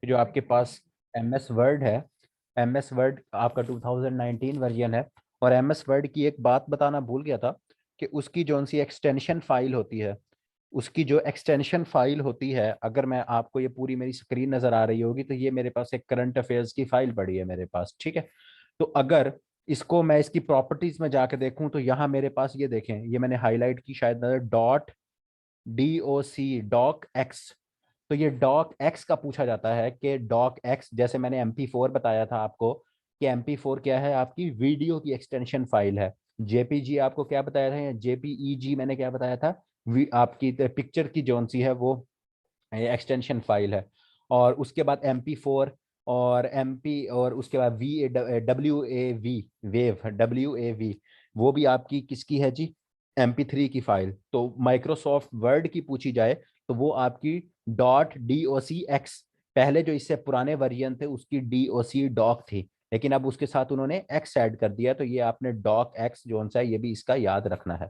कि जो आपके पास MS वर्ड है, MS वर्ड आपका 2019 वर्जन है। और MS वर्ड की एक बात बताना भूल गया था कि उसकी जो सी एक्सटेंशन फाइल होती है, उसकी जो एक्सटेंशन फाइल होती है, अगर मैं आपको, ये पूरी मेरी स्क्रीन नजर आ रही होगी, तो ये मेरे पास एक करंट अफेयर्स की फाइल पड़ी है मेरे पास, ठीक है। तो अगर इसको मैं इसकी प्रॉपर्टीज में जाके देखूं तो यहाँ मेरे पास ये देखें, ये मैंने हाईलाइट की शायद, DOC डॉक एक्स। तो ये डॉक एक्स का पूछा जाता है कि डॉक एक्स, जैसे मैंने MP4 बताया था आपको कि MP4 क्या है, आपकी वीडियो की एक्सटेंशन फाइल है। JPG आपको क्या बताया था, या JPEG मैंने क्या बताया था, आपकी पिक्चर की जोन सी है वो एक्सटेंशन फाइल है। और उसके बाद MP4 और MP, और उसके बाद WAV, WAV, वो भी आपकी किसकी है जी, MP3 की फाइल। तो माइक्रोसॉफ्ट वर्ड की पूछी जाए तो वो आपकी .docx, पहले जो इससे पुराने वर्जन थे उसकी DOC डॉक थी, लेकिन अब उसके साथ उन्होंने एक्स ऐड कर दिया, तो ये आपने डॉक एक्स जो सा है, ये भी इसका याद रखना है।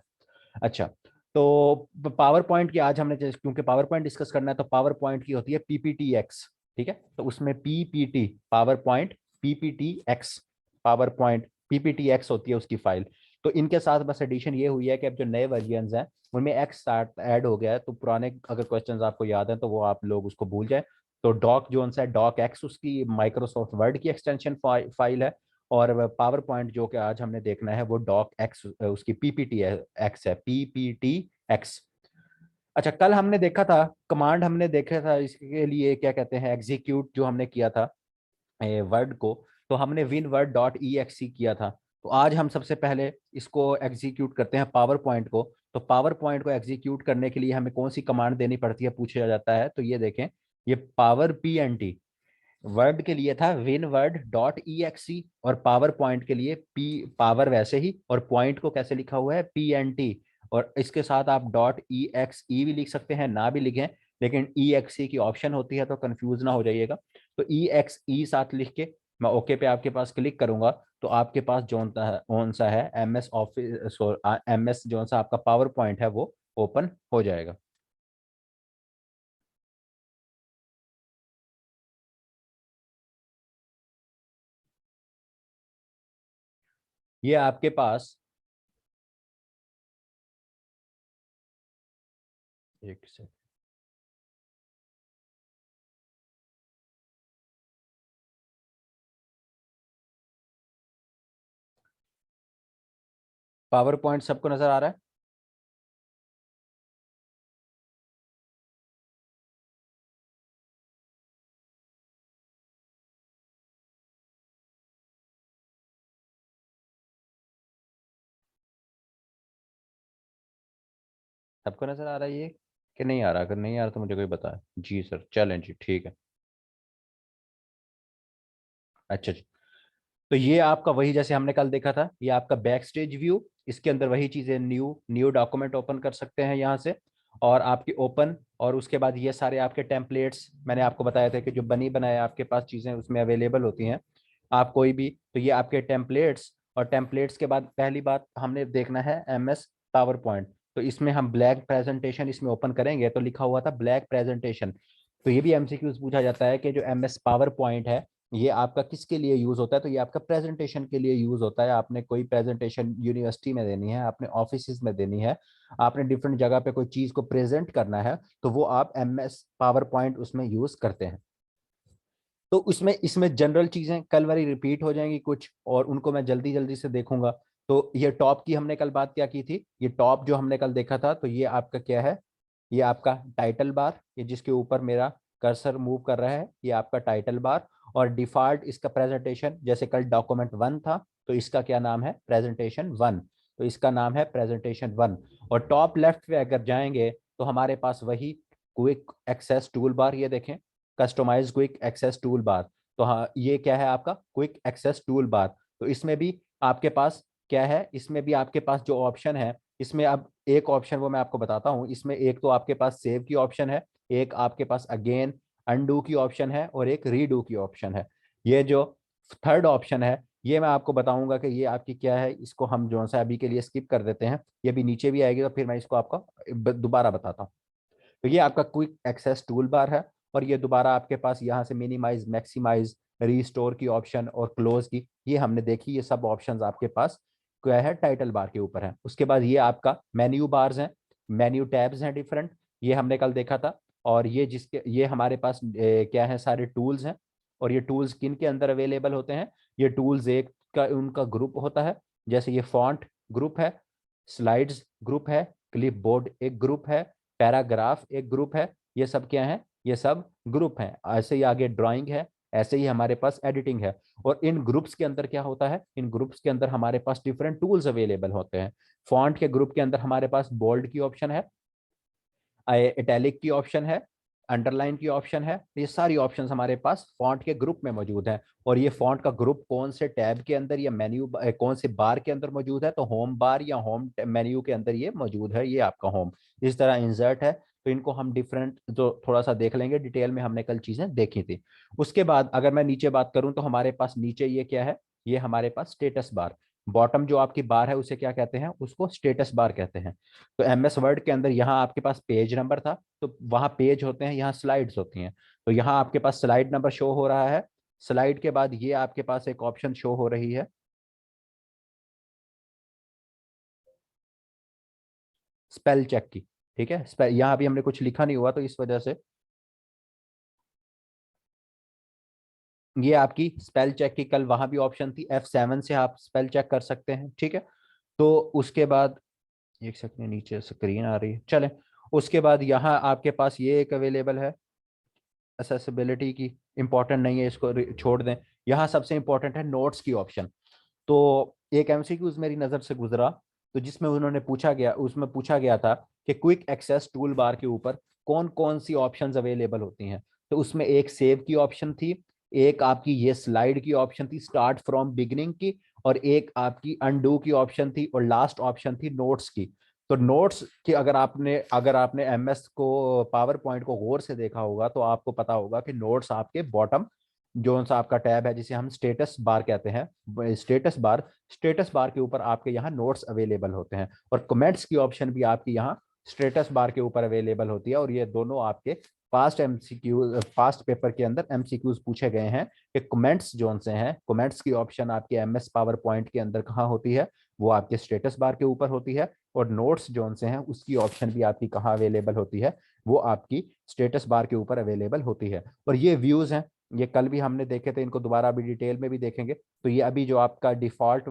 अच्छा, तो पावर पॉइंट की आज हमने क्योंकि पावर पॉइंट डिस्कस करना है, तो पावर पॉइंट की होती है PPTX, ठीक है। तो उसमें PPT, power point, PPTX, power point PPTX होती है उसकी फाइल। तो इनके साथ बस एडिशन ये हुई है कि अब जो नए वर्जन हैं उनमें एक्स ऐड हो गया है, तो पुराने अगर क्वेश्चंस आपको याद हैं तो वो आप लोग उसको भूल जाए। तो डॉक जो है, डॉक एक्स उसकी माइक्रोसॉफ्ट वर्ड की एक्सटेंशन फाइल है। और पावर पॉइंट जो कि आज हमने देखना है वो डॉक एक्स, उसकी PPT एक्स है, PPTX। अच्छा, कल हमने देखा था, कमांड हमने देखा था इसके लिए, क्या कहते हैं, एग्जीक्यूट जो हमने किया था वर्ड को, तो हमने winword.exe किया था। तो आज हम सबसे पहले इसको एग्जीक्यूट करते हैं, पावर पॉइंट को। तो पावर पॉइंट को एग्जीक्यूट करने के लिए हमें कौन सी कमांड देनी पड़ती है, पूछा जाता है। तो ये देखें, ये पावर PNT वर्ड के लिए था winword.exe, और पावर पॉइंट के लिए पी, पावर वैसे ही, और पॉइंट को कैसे लिखा हुआ है, PNT। और इसके साथ आप .exe भी लिख सकते हैं, ना भी लिखें, लेकिन exe की ऑप्शन होती है तो कंफ्यूज ना हो जाइएगा। तो exe साथ लिख के मैं ओके पे आपके पास क्लिक करूंगा, तो आपके पास कौन सा है, MS ऑफिस, MS जो सा आपका पावर पॉइंट है वो ओपन हो जाएगा। ये आपके पास, एक से, पावर पॉइंट सबको नजर आ रहा है। सबको नजर आ रहा है ये, कि नहीं आ रहा? अगर नहीं आ रहा तो मुझे कोई बताए। जी सर, चलें जी, ठीक है। अच्छा जी, तो ये आपका वही, जैसे हमने कल देखा था, ये आपका बैक स्टेज व्यू। इसके अंदर वही चीजें, न्यू न्यू डॉक्यूमेंट ओपन कर सकते हैं यहाँ से, और आपकी ओपन, और उसके बाद ये सारे आपके टेम्पलेट्स मैंने आपको बताया था कि जो बनी बनाए आपके पास चीजें उसमें अवेलेबल होती हैं, आप कोई भी, तो ये आपके टेम्पलेट्स। और टेम्पलेट्स के बाद पहली बात हमने देखना है MS पावर पॉइंट। तो इसमें हम ब्लैक प्रेजेंटेशन इसमें ओपन करेंगे, तो लिखा हुआ था ब्लैक प्रेजेंटेशन। तो ये भी MCQs पूछा जाता है कि जो MS पावर पॉइंट है, ये आपका किसके लिए यूज होता है, तो ये आपका प्रेजेंटेशन के लिए यूज होता है। आपने कोई प्रेजेंटेशन यूनिवर्सिटी में देनी है, आपने ऑफिस में देनी है, आपने डिफरेंट जगह पे कोई चीज को प्रेजेंट करना है, तो वो आप MS पावर पॉइंट उसमें यूज करते हैं। तो उसमें, इसमें जनरल चीजें कल वाली रिपीट हो जाएंगी कुछ, और उनको मैं जल्दी जल्दी से देखूंगा। तो ये टॉप की हमने कल बात क्या की थी, ये टॉप जो हमने कल देखा था, तो ये आपका क्या है, ये आपका टाइटल बार, ये जिसके ऊपर मेरा कर्सर मूव कर रहा है, ये आपका टाइटल बार। और डिफॉल्ट इसका प्रेजेंटेशन, जैसे कल डॉक्यूमेंट 1 था, तो इसका क्या नाम है, प्रेजेंटेशन 1। तो इसका नाम है प्रेजेंटेशन 1। और टॉप लेफ्ट पे अगर जाएंगे तो हमारे पास वही क्विक एक्सेस टूल बार, ये देखें, customize quick access toolbar. तो हाँ, ये क्या है आपका क्विक एक्सेस टूल बार। तो इसमें भी आपके पास क्या है, इसमें भी आपके पास जो ऑप्शन है, इसमें अब एक ऑप्शन वो मैं आपको बताता हूँ। इसमें एक तो आपके पास सेव की ऑप्शन है, एक आपके पास अगेन अनडू की ऑप्शन है, और एक रीडू की ऑप्शन है। ये जो थर्ड ऑप्शन है, ये मैं आपको बताऊंगा कि ये आपकी क्या है, इसको हम जो सा अभी के लिए स्किप कर देते हैं, ये भी नीचे भी आएगी, तो फिर मैं इसको आपको दोबारा बताता हूँ। तो ये आपका क्विक एक्सेस टूल बार है। और ये दोबारा आपके पास यहाँ से मिनिमाइज, मैक्सिमाइज, रीस्टोर की ऑप्शन और क्लोज की, ये हमने देखी। ये सब ऑप्शंस आपके पास क्या है, टाइटल बार के ऊपर है। उसके बाद ये आपका मेन्यू बार्स हैं, मेन्यू टैब्स हैं डिफरेंट, ये हमने कल देखा था। और ये जिसके ये हमारे पास क्या है, सारे टूल्स हैं। और ये टूल्स किन के अंदर अवेलेबल होते हैं, ये टूल्स एक का उनका ग्रुप होता है। जैसे ये फॉन्ट ग्रुप है, स्लाइड्स ग्रुप है, क्लिपबोर्ड एक ग्रुप है, पैराग्राफ एक ग्रुप है। ये सब क्या है, ये सब ग्रुप हैं। ऐसे ही आगे ड्राइंग है, ऐसे ही हमारे पास एडिटिंग है। और इन ग्रुप्स के अंदर क्या होता है, इन ग्रुप्स के अंदर हमारे पास डिफरेंट टूल्स अवेलेबल होते हैं। फॉन्ट के ग्रुप के अंदर हमारे पास बोल्ड की ऑप्शन है, इटैलिक की ऑप्शन है, अंडरलाइन की ऑप्शन है। ये सारी ऑप्शंस हमारे पास फॉन्ट के ग्रुप में मौजूद है। और ये फॉन्ट का ग्रुप कौन से टैब के अंदर या मेन्यू कौन से बार के अंदर मौजूद है, तो होम बार या होम मेन्यू के अंदर ये मौजूद है, ये आपका होम। इस तरह इंसर्ट है। तो इनको हम डिफरेंट जो थोड़ा सा देख लेंगे डिटेल में, हमने कल चीजें देखी थी। उसके बाद अगर मैं नीचे बात करूं तो हमारे पास नीचे ये क्या है, ये हमारे पास स्टेटस बार। बॉटम जो आपकी बार है उसे क्या कहते हैं, उसको स्टेटस बार कहते हैं। तो एमएस वर्ड के अंदर यहाँ आपके पास पेज नंबर था, तो वहाँ पेज होते हैं, यहाँ स्लाइड्स होती हैं। तो यहाँ आपके पास स्लाइड नंबर शो हो रहा है। स्लाइड के बाद ये आपके पास एक ऑप्शन शो हो रही है स्पेल चेक की। ठीक है, स्पेल यहाँ अभी हमने कुछ लिखा नहीं हुआ तो इस वजह से ये आपकी स्पेल चेक की कल वहां भी ऑप्शन थी, F7 से आप स्पेल चेक कर सकते हैं। ठीक है, तो उसके बाद एक सेकंड, नीचे स्क्रीन आ रही है, चले। उसके बाद यहाँ आपके पास ये एक अवेलेबल है असेसिबिलिटी की, इंपॉर्टेंट नहीं है, इसको छोड़ दें। यहाँ सबसे इंपॉर्टेंट है नोट्स की ऑप्शन। तो एक एमसीक्यूज मेरी नज़र से गुजरा, तो जिसमें उन्होंने पूछा गया, उसमें पूछा गया था कि क्विक एक्सेस टूल बार के ऊपर कौन कौन सी ऑप्शंस अवेलेबल होती हैं। तो उसमें एक सेव की ऑप्शन थी, एक आपकी ये स्लाइड की ऑप्शन थी स्टार्ट फ्रॉम बिगिनिंग की, और एक आपकी अनडू की ऑप्शन थी, और लास्ट ऑप्शन थी नोट्स की। तो नोट्स की अगर आपने एमएस को पावर पॉइंट को गौर से देखा होगा तो आपको पता होगा कि नोट्स आपके बॉटम जो सा आपका टैब है, जिसे हम स्टेटस बार कहते हैं, स्टेटस बार के ऊपर आपके यहाँ नोट्स अवेलेबल होते हैं। और कमेंट्स की ऑप्शन भी आपकी यहाँ स्टेटस बार के ऊपर अवेलेबल होती है। और ये दोनों आपके पास्ट पेपर के अंदर एमसीक्यूज पूछे गए हैं कि कमेंट्स जोन से हैं, कमेंट्स की ऑप्शन आपके एमएस पावर पॉइंट के अंदर कहाँ होती है, वो आपके स्टेटस बार के ऊपर होती है। और नोट्स जोन से हैं उसकी ऑप्शन भी आपकी कहाँ अवेलेबल होती है, वो आपकी स्टेटस बार के ऊपर अवेलेबल होती है। और ये व्यूज हैं, ये कल भी हमने देखे थे, इनको दोबारा अभी डिटेल में भी देखेंगे। तो ये अभी जो आपका डिफॉल्ट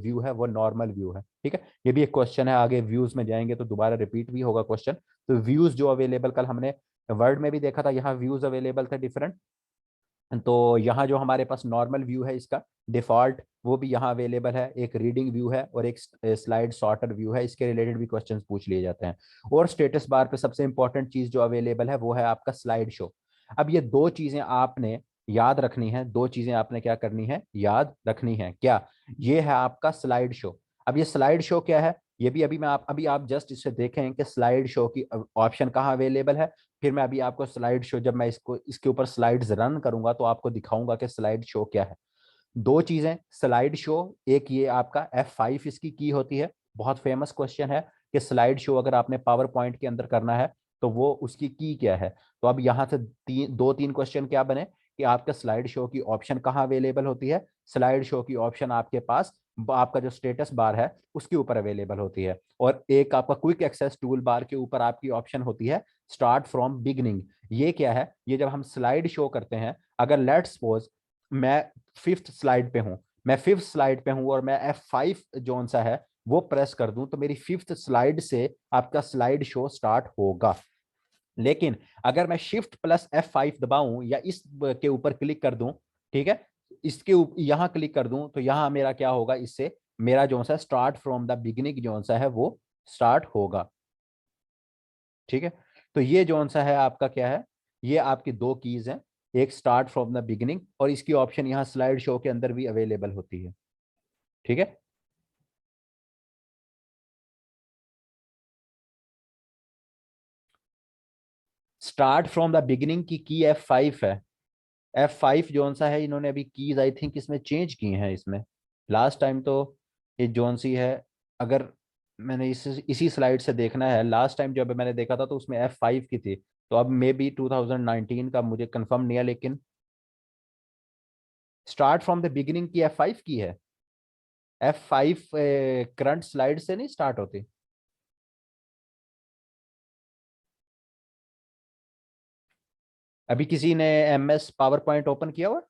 व्यू है वो नॉर्मल व्यू है। ठीक है, ये भी एक क्वेश्चन है, आगे व्यूज में जाएंगे तो दोबारा रिपीट भी होगा क्वेश्चन। तो व्यूज जो अवेलेबल कल हमने वर्ड में भी देखा था, यहाँ व्यूज अवेलेबल थे डिफरेंट। तो यहाँ जो हमारे पास नॉर्मल व्यू है इसका डिफॉल्ट, वो भी यहाँ अवेलेबल है। एक रीडिंग व्यू है और एक स्लाइड सॉर्टर व्यू है, इसके रिलेटेड भी क्वेश्चंस पूछ लिए जाते हैं। और स्टेटस बार पे सबसे इंपॉर्टेंट चीज जो अवेलेबल है वो है आपका स्लाइड शो। अब ये दो चीजें आपने याद रखनी है, दो चीजें आपने क्या करनी है, याद रखनी है। क्या, ये है आपका स्लाइड शो। अब ये स्लाइड शो क्या है, ये भी अभी आप जस्ट इसे देखें कि स्लाइड शो की ऑप्शन कहाँ अवेलेबल है। फिर मैं अभी आपको स्लाइड शो, जब मैं इसको इसके ऊपर स्लाइड्स रन करूंगा तो आपको दिखाऊंगा कि स्लाइड शो क्या है। दो चीजें स्लाइड शो, एक ये आपका F5 इसकी की होती है। बहुत फेमस क्वेश्चन है कि स्लाइड शो अगर आपने पावर पॉइंट के अंदर करना है तो वो उसकी की क्या है। तो अब यहाँ से दो तीन क्वेश्चन क्या बने कि आपका स्लाइड शो की ऑप्शन कहाँ अवेलेबल होती है। स्लाइड शो की ऑप्शन आपके पास आपका जो स्टेटस बार है उसके ऊपर अवेलेबल होती है। और एक आपका क्विक एक्सेस टूल बार के ऊपर आपकी ऑप्शन होती है स्टार्ट फ्रॉम बिगनिंग। ये क्या है, ये जब हम स्लाइड शो करते हैं, अगर लेट्स सपोज मैं फिफ्थ स्लाइड पे हूं, और मैं F5 जोन सा है वो प्रेस कर दूं, तो मेरी फिफ्थ स्लाइड से आपका स्लाइड शो स्टार्ट होगा। लेकिन अगर मैं Shift+F5 दबाऊं या इस के ऊपर क्लिक कर दूं, ठीक है, यहां क्लिक कर दूं, तो यहां मेरा क्या होगा, इससे मेरा जो सा स्टार्ट फ्रॉम द बिगिनिंग जो सा है वो स्टार्ट होगा। ठीक है, तो ये जो सा है आपका क्या है, ये आपकी दो कीज हैं, एक स्टार्ट फ्रॉम द बिगिनिंग, और इसकी ऑप्शन यहाँ स्लाइड शो के अंदर भी अवेलेबल होती है। ठीक है, स्टार्ट फ्रॉम द बिगिनिंग की F5 है। F5 जोन सा है, इन्होंने अभी कीज आई थिंक इसमें चेंज की हैं इसमें। लास्ट टाइम तो ये जोन सी है, अगर मैंने इसी स्लाइड से देखना है, लास्ट टाइम जब मैंने देखा था तो उसमें F5 की थी। तो अब मे बी 2019 का मुझे कंफर्म नहीं है, लेकिन स्टार्ट फ्रॉम द बिगिनिंग की F5 की है। F5 करंट स्लाइड से नहीं स्टार्ट होती। अभी किसी ने MS पावर पॉइंट ओपन किया हुआ?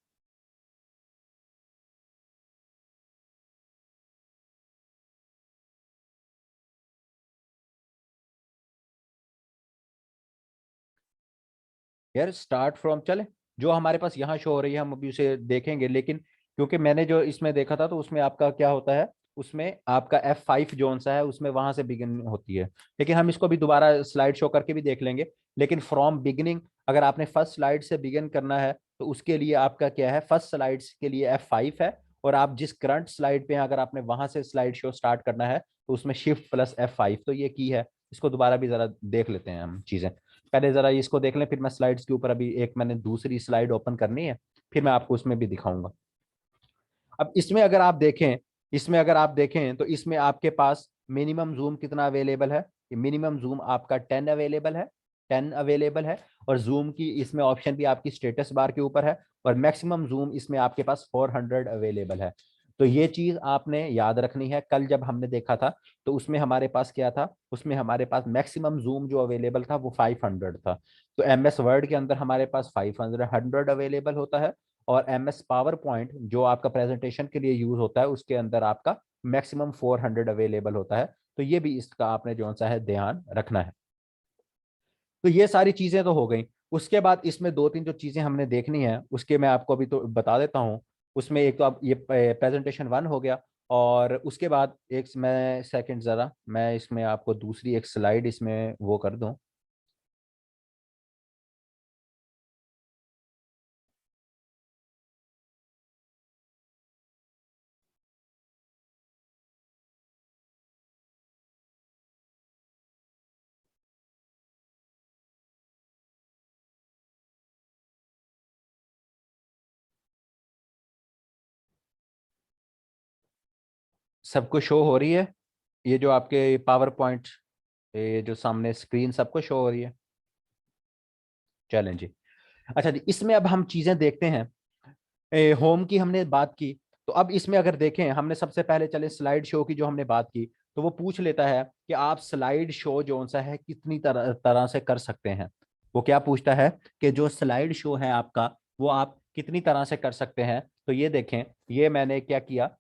यार स्टार्ट फ्रॉम चले, जो हमारे पास यहाँ शो हो रही है हम अभी उसे देखेंगे, लेकिन क्योंकि मैंने जो इसमें देखा था तो उसमें आपका क्या होता है, उसमें आपका F5 जोन सा है, उसमें वहां से बिगिन होती है। लेकिन हम इसको भी दोबारा स्लाइड शो करके भी देख लेंगे। लेकिन फ्रॉम बिगिनिंग अगर आपने फर्स्ट स्लाइड से बिगिन करना है तो उसके लिए आपका क्या है, फर्स्ट स्लाइड के लिए F5 है। और आप जिस करंट स्लाइड पे हैं अगर आपने वहां से स्लाइड शो स्टार्ट करना है तो उसमें शिफ्ट प्लस F5, तो ये की है। इसको दोबारा भी जरा देख लेते हैं हम चीजें। पहले जरा इसको देख लें, फिर मैं स्लाइड्स के ऊपर अभी एक मैंने दूसरी स्लाइड ओपन करनी है, फिर मैं आपको उसमें भी दिखाऊंगा। अब इसमें अगर आप देखें, इसमें अगर आप देखें तो इसमें आपके पास मिनिमम जूम कितना अवेलेबल है? मिनिमम जूम आपका 10 अवेलेबल है, 10 अवेलेबल है। और जूम की इसमें ऑप्शन भी आपकी स्टेटस बार के ऊपर है। और मैक्सिमम जूम इसमें आपके पास 400 अवेलेबल है। तो ये चीज आपने याद रखनी है। कल जब हमने देखा था तो उसमें हमारे पास क्या था, उसमें हमारे पास मैक्सिमम जूम जो अवेलेबल था वो 500 था। तो MS वर्ड के अंदर हमारे पास 500 अवेलेबल होता है। और MS पावर पॉइंट जो आपका प्रेजेंटेशन के लिए यूज होता है उसके अंदर आपका मैक्सिमम 400 अवेलेबल होता है। तो ये भी इसका आपने जो सा है ध्यान रखना है। तो ये सारी चीजें तो हो गई। उसके बाद इसमें दो तीन जो चीजें हमने देखनी है उसके मैं आपको अभी तो बता देता हूँ। उसमें एक तो अब ये प्रेजेंटेशन 1 हो गया। और उसके बाद एक मैं सेकंड जरा मैं इसमें आपको दूसरी एक स्लाइड इसमें वो कर दूं। सबको शो हो रही है ये जो आपके पावर पॉइंट, ये जो सामने स्क्रीन सबको शो हो रही है? चलें जी। अच्छा जी, इसमें अब हम चीजें देखते हैं। होम की हमने बात की। तो अब इसमें अगर देखें हमने सबसे पहले चले स्लाइड शो की जो हमने बात की। तो वो पूछ लेता है कि आप स्लाइड शो जो सा है कितनी तरह तरह से कर सकते हैं। वो क्या पूछता है कि जो स्लाइड शो है आपका वो आप कितनी तरह से कर सकते हैं। तो ये देखें, ये मैंने क्या किया,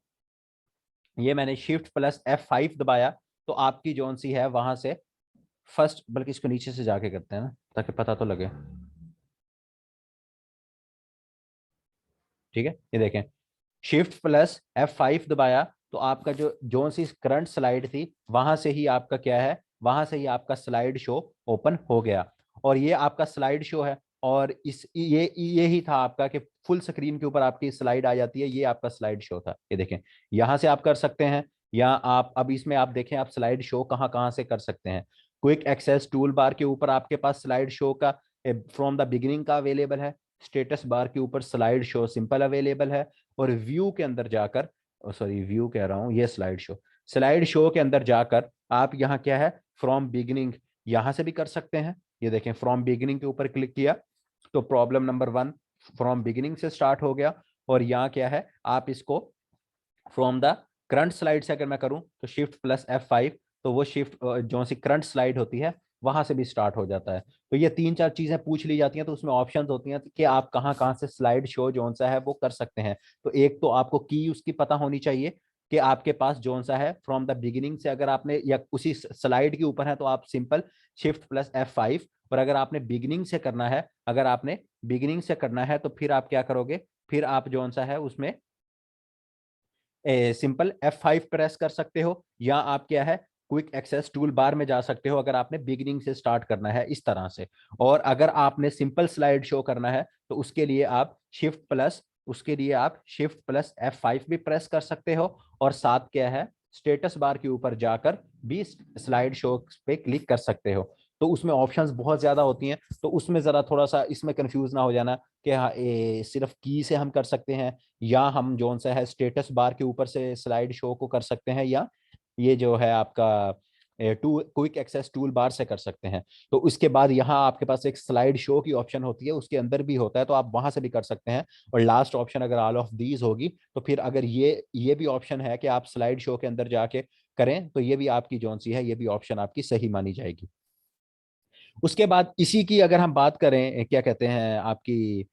ये मैंने शिफ्ट प्लस F5 दबाया। तो आपकी जोन सी है वहां से फर्स्ट, बल्कि इसको नीचे से जाके करते हैं ना ताकि पता तो लगे। ठीक है, ये देखें, शिफ्ट प्लस F5 दबाया। तो आपका जो जोन सी करंट स्लाइड थी वहां से ही आपका क्या है, वहां से ही आपका स्लाइड शो ओपन हो गया। और ये आपका स्लाइड शो है। और इस ये ही था आपका कि फुल स्क्रीन के ऊपर आपकी स्लाइड आ जाती है, ये आपका स्लाइड शो था। ये देखें, यहां से आप कर सकते हैं। या आप अब इसमें आप देखें आप स्लाइड शो कहाँ कहाँ से कर सकते हैं। क्विक एक्सेस टूल बार के ऊपर आपके पास स्लाइड शो का फ्रॉम द बिगिनिंग का अवेलेबल है। स्टेटस बार के ऊपर स्लाइड शो सिंपल अवेलेबल है। और व्यू के अंदर जाकर, सॉरी व्यू कह रहा हूँ, ये स्लाइड शो, स्लाइड शो के अंदर जाकर आप यहाँ क्या है, फ्रॉम बिगिनिंग यहां से भी कर सकते हैं। ये देखें, फ्रॉम बिगिनिंग के ऊपर क्लिक किया तो प्रॉब्लम नंबर 1 फ्रॉम बिगिनिंग से स्टार्ट हो गया। और यहाँ क्या है, आप इसको फ्रॉम द करंट स्लाइड से अगर मैं करूं तो शिफ्ट प्लस F5, तो वो शिफ्ट जो सी करंट स्लाइड होती है वहां से भी स्टार्ट हो जाता है। तो ये तीन चार चीजें पूछ ली जाती हैं तो उसमें ऑप्शंस होती हैं कि आप कहाँ कहाँ से स्लाइड शो जोन सा है वो कर सकते हैं। तो एक तो आपको की उसकी पता होनी चाहिए कि आपके पास जोन सा है फ्रॉम द बिगिनिंग से, अगर आपने या उसी स्लाइड के ऊपर है तो आप सिंपल शिफ्ट प्लस F5। और अगर आपने बिगिनिंग से करना है, अगर आपने बिगिनिंग से करना है तो फिर आप क्या करोगे, फिर आप जोन सा है उसमें सिंपल F5 प्रेस कर सकते हो। या आप क्या है, क्विक एक्सेस टूल बार में जा सकते हो अगर आपने बिगिनिंग से स्टार्ट करना है इस तरह से। और अगर आपने सिंपल स्लाइड शो करना है तो उसके लिए आप शिफ्ट प्लस F5 भी प्रेस कर सकते हो। और साथ क्या है, स्टेटस बार के ऊपर जाकर भी स्लाइड शो पे क्लिक कर सकते हो। तो उसमें ऑप्शंस बहुत ज्यादा होती हैं, तो उसमें जरा थोड़ा सा इसमें कंफ्यूज ना हो जाना कि हाँ सिर्फ की से हम कर सकते हैं, या हम जोन सा है स्टेटस बार के ऊपर से स्लाइड शो को कर सकते हैं, या ये जो है आपका क्विक एक्सेस टूल बार से कर सकते हैं। तो उसके बाद यहाँ आपके पास एक स्लाइड शो की ऑप्शन होती है, उसके अंदर भी होता है, तो आप वहां से भी कर सकते हैं। और लास्ट ऑप्शन अगर ऑल ऑफ दीज होगी तो फिर अगर ये भी ऑप्शन है कि आप स्लाइड शो के अंदर जाके करें, तो ये भी आपकी जौन सी है, ये भी ऑप्शन आपकी सही मानी जाएगी। उसके बाद इसी की अगर हम बात करें क्या कहते हैं आपकी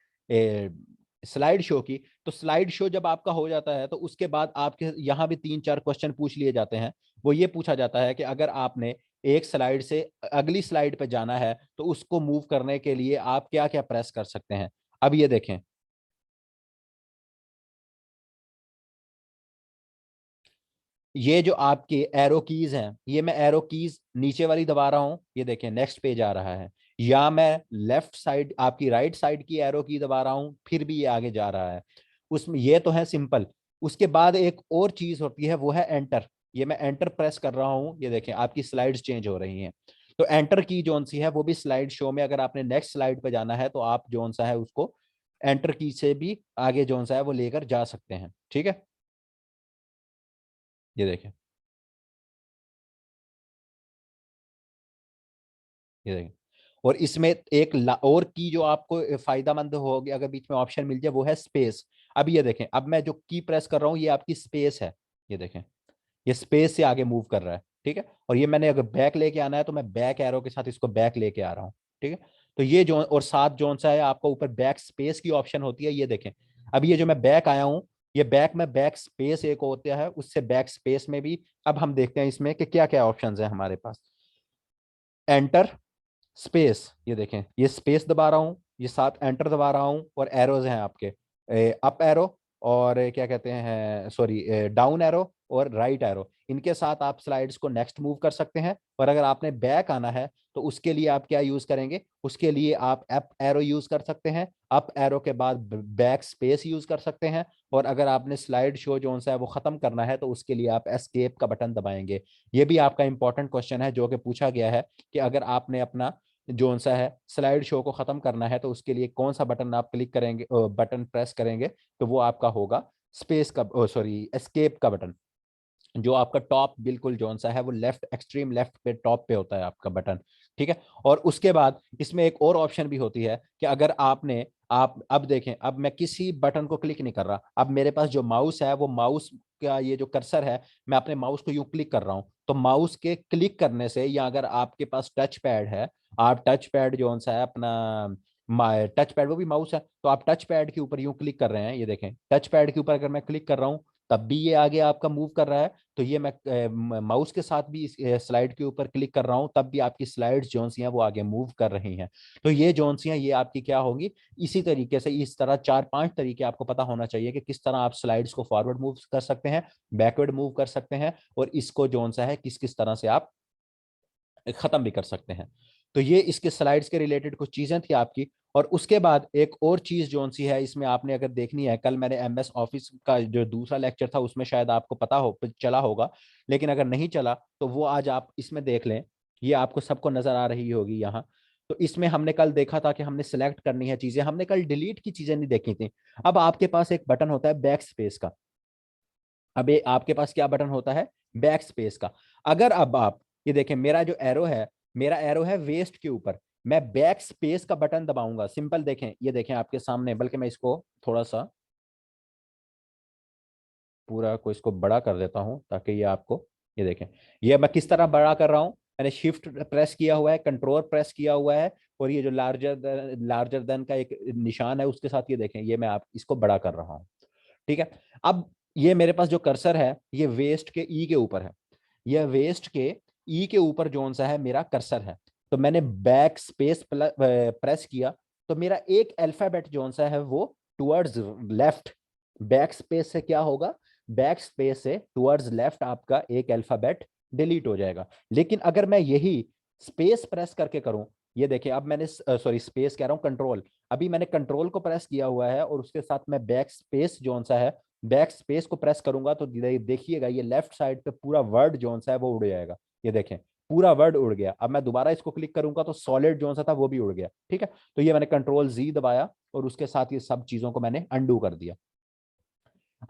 स्लाइड शो की, तो स्लाइड शो जब आपका हो जाता है तो उसके बाद आपके यहाँ भी 3-4 क्वेश्चन पूछ लिए जाते हैं। वो ये पूछा जाता है कि अगर आपने एक स्लाइड से अगली स्लाइड पे जाना है तो उसको मूव करने के लिए आप क्या क्या प्रेस कर सकते हैं। अब ये देखें, ये जो आपके एरो कीज हैं, ये मैं एरो कीज नीचे वाली दबा रहा हूं, ये देखें नेक्स्ट पेज आ रहा है। या मैं लेफ्ट साइड आपकी राइट साइड की एरो की दबा रहा हूं, फिर भी ये आगे जा रहा है। उसमें ये तो है सिंपल। उसके बाद एक और चीज होती है, वो है एंटर। ये मैं एंटर प्रेस कर रहा हूं, ये देखें आपकी स्लाइड्स चेंज हो रही हैं। तो एंटर की जोन सी है वो भी स्लाइड शो में, अगर आपने नेक्स्ट स्लाइड पे जाना है तो आप जोन सा है उसको एंटर की से भी आगे जोन सा है वो लेकर जा सकते हैं। ठीक है, ये देखें, ये देखें। और इसमें एक और की जो आपको फायदामंद होगी अगर बीच में ऑप्शन मिल जाए, वो है स्पेस। अब ये देखें, अब मैं जो की प्रेस कर रहा हूं ये आपकी स्पेस है, ये देखें, ये स्पेस से आगे मूव कर रहा है। ठीक है, और ये मैंने अगर बैक लेके आना है तो मैं बैक एरो के साथ इसको बैक लेके आ रहा हूँ। ठीक है, तो ये जो और साथ जोन सा है आपको ऊपर बैक स्पेस की ऑप्शन होती है, ये देखें। अब ये जो मैं बैक आया हूँ, ये बैक में बैक स्पेस एक होता है, उससे बैक स्पेस में भी अब हम देखते हैं इसमें कि क्या क्या ऑप्शन है हमारे पास। एंटर, स्पेस, ये देखें, ये स्पेस दबा रहा हूं, ये साथ एंटर दबा रहा हूं, और एरोज हैं आपके अप एरो, और क्या कहते हैं सॉरी डाउन एरो और राइट एरो। इनके साथ आप स्लाइड्स को नेक्स्ट मूव कर सकते हैं। और अगर आपने बैक आना है तो उसके लिए आप क्या यूज करेंगे, उसके लिए आप अप एरो यूज कर सकते हैं, अप एरो के बाद बैक स्पेस यूज कर सकते हैं। और अगर आपने स्लाइड शो जो सा है वो खत्म करना है तो उसके लिए आप एस्केप का बटन दबाएंगे। ये भी आपका इंपॉर्टेंट क्वेश्चन है जो कि पूछा गया है कि अगर आपने अपना जोन सा है स्लाइड शो को खत्म करना है तो उसके लिए कौन सा बटन आप क्लिक करेंगे, बटन प्रेस करेंगे, तो वो आपका होगा स्पेस का सॉरी एस्केप का बटन, जो आपका टॉप बिल्कुल जोन सा है वो लेफ्ट एक्सट्रीम लेफ्ट पे टॉप पे होता है आपका बटन। ठीक है, और उसके बाद इसमें एक और ऑप्शन भी होती है कि अगर आपने आप अब देखें, अब मैं किसी बटन को क्लिक नहीं कर रहा, अब मेरे पास जो माउस है वो माउस का ये जो कर्सर है, मैं अपने माउस को यूं क्लिक कर रहा हूं, तो माउस के क्लिक करने से, या अगर आपके पास टच पैड है, आप टच पैड जो सा है अपना टच पैड वो भी माउस है, तो आप टच पैड के ऊपर यूं क्लिक कर रहे हैं, ये देखें टच पैड के ऊपर अगर मैं क्लिक कर रहा हूं तब भी ये आगे आपका मूव कर रहा है। तो ये मैं माउस के साथ भी इस स्लाइड के ऊपर क्लिक कर रहा हूं तब भी आपकी स्लाइड्स जोन सी हैं वो आगे मूव कर रही हैं। तो ये जोन सी हैं ये आपकी क्या होंगी, इसी तरीके से इस तरह 4-5 तरीके आपको पता होना चाहिए कि किस तरह आप स्लाइड्स को फॉरवर्ड मूव कर सकते हैं, बैकवर्ड मूव कर सकते हैं, और इसको जोन सा है किस किस तरह से आप खत्म भी कर सकते हैं। तो ये इसके स्लाइड्स के रिलेटेड कुछ चीजें थी आपकी। और उसके बाद एक और चीज जोन सी है इसमें आपने अगर देखनी है, कल मैंने एमएस ऑफिस का जो दूसरा लेक्चर था उसमें शायद आपको पता हो चला होगा, लेकिन अगर नहीं चला तो वो आज आप इसमें देख लें। ये आपको सबको नजर आ रही होगी यहाँ। तो इसमें हमने कल देखा था कि हमने सिलेक्ट करनी है चीजें, हमने कल डिलीट की चीजें नहीं देखी थी। अब आपके पास एक बटन होता है बैक स्पेस का। अब ये आपके पास क्या बटन होता है, बैक स्पेस का। अगर अब आप ये देखें, मेरा जो एरो है, मेरा एरो है वेस्ट के ऊपर, मैं बैक स्पेस का बटन दबाऊंगा, सिंपल देखें, ये देखें आपके सामने, बल्कि मैं इसको थोड़ा सा पूरा को इसको बड़ा कर देता हूं ताकि ये आपको, ये देखें, ये मैं किस तरह बड़ा कर रहा हूं, मैंने शिफ्ट प्रेस किया हुआ है, कंट्रोल प्रेस किया हुआ है, और ये जो लार्जर देन का एक निशान है उसके साथ ये देखें, ये मैं आप इसको बड़ा कर रहा हूं। ठीक है, अब ये मेरे पास जो कर्सर है ये वेस्ट के ई के ऊपर है, यह वेस्ट के ई के ऊपर जोन सा है मेरा कर्सर है। तो मैंने बैक स्पेस प्रेस किया तो मेरा एक अल्फाबेट जोन सा है वो टुवर्ड्स लेफ्ट, बैक स्पेस से क्या होगा, बैक स्पेस से टुवर्ड्स लेफ्ट आपका एक अल्फाबेट डिलीट हो जाएगा। लेकिन अगर मैं यही स्पेस प्रेस करके करूं, ये देखिए अब मैंने सॉरी स्पेस कह रहा हूं कंट्रोल, अभी मैंने कंट्रोल को प्रेस किया हुआ है और उसके साथ मैं बैक स्पेस जोन सा है, बैक स्पेस को प्रेस करूंगा तो देखिएगा ये लेफ्ट साइड पे पूरा वर्ड जोन सा है वो उड़ जाएगा। ये देखें पूरा वर्ड उड़ गया। अब मैं दोबारा इसको क्लिक करूंगा तो सॉलिड जोन सा था वो भी उड़ गया। ठीक है, तो ये मैंने कंट्रोल जी दबाया और उसके साथ ये सब चीजों को मैंने अंडू कर दिया।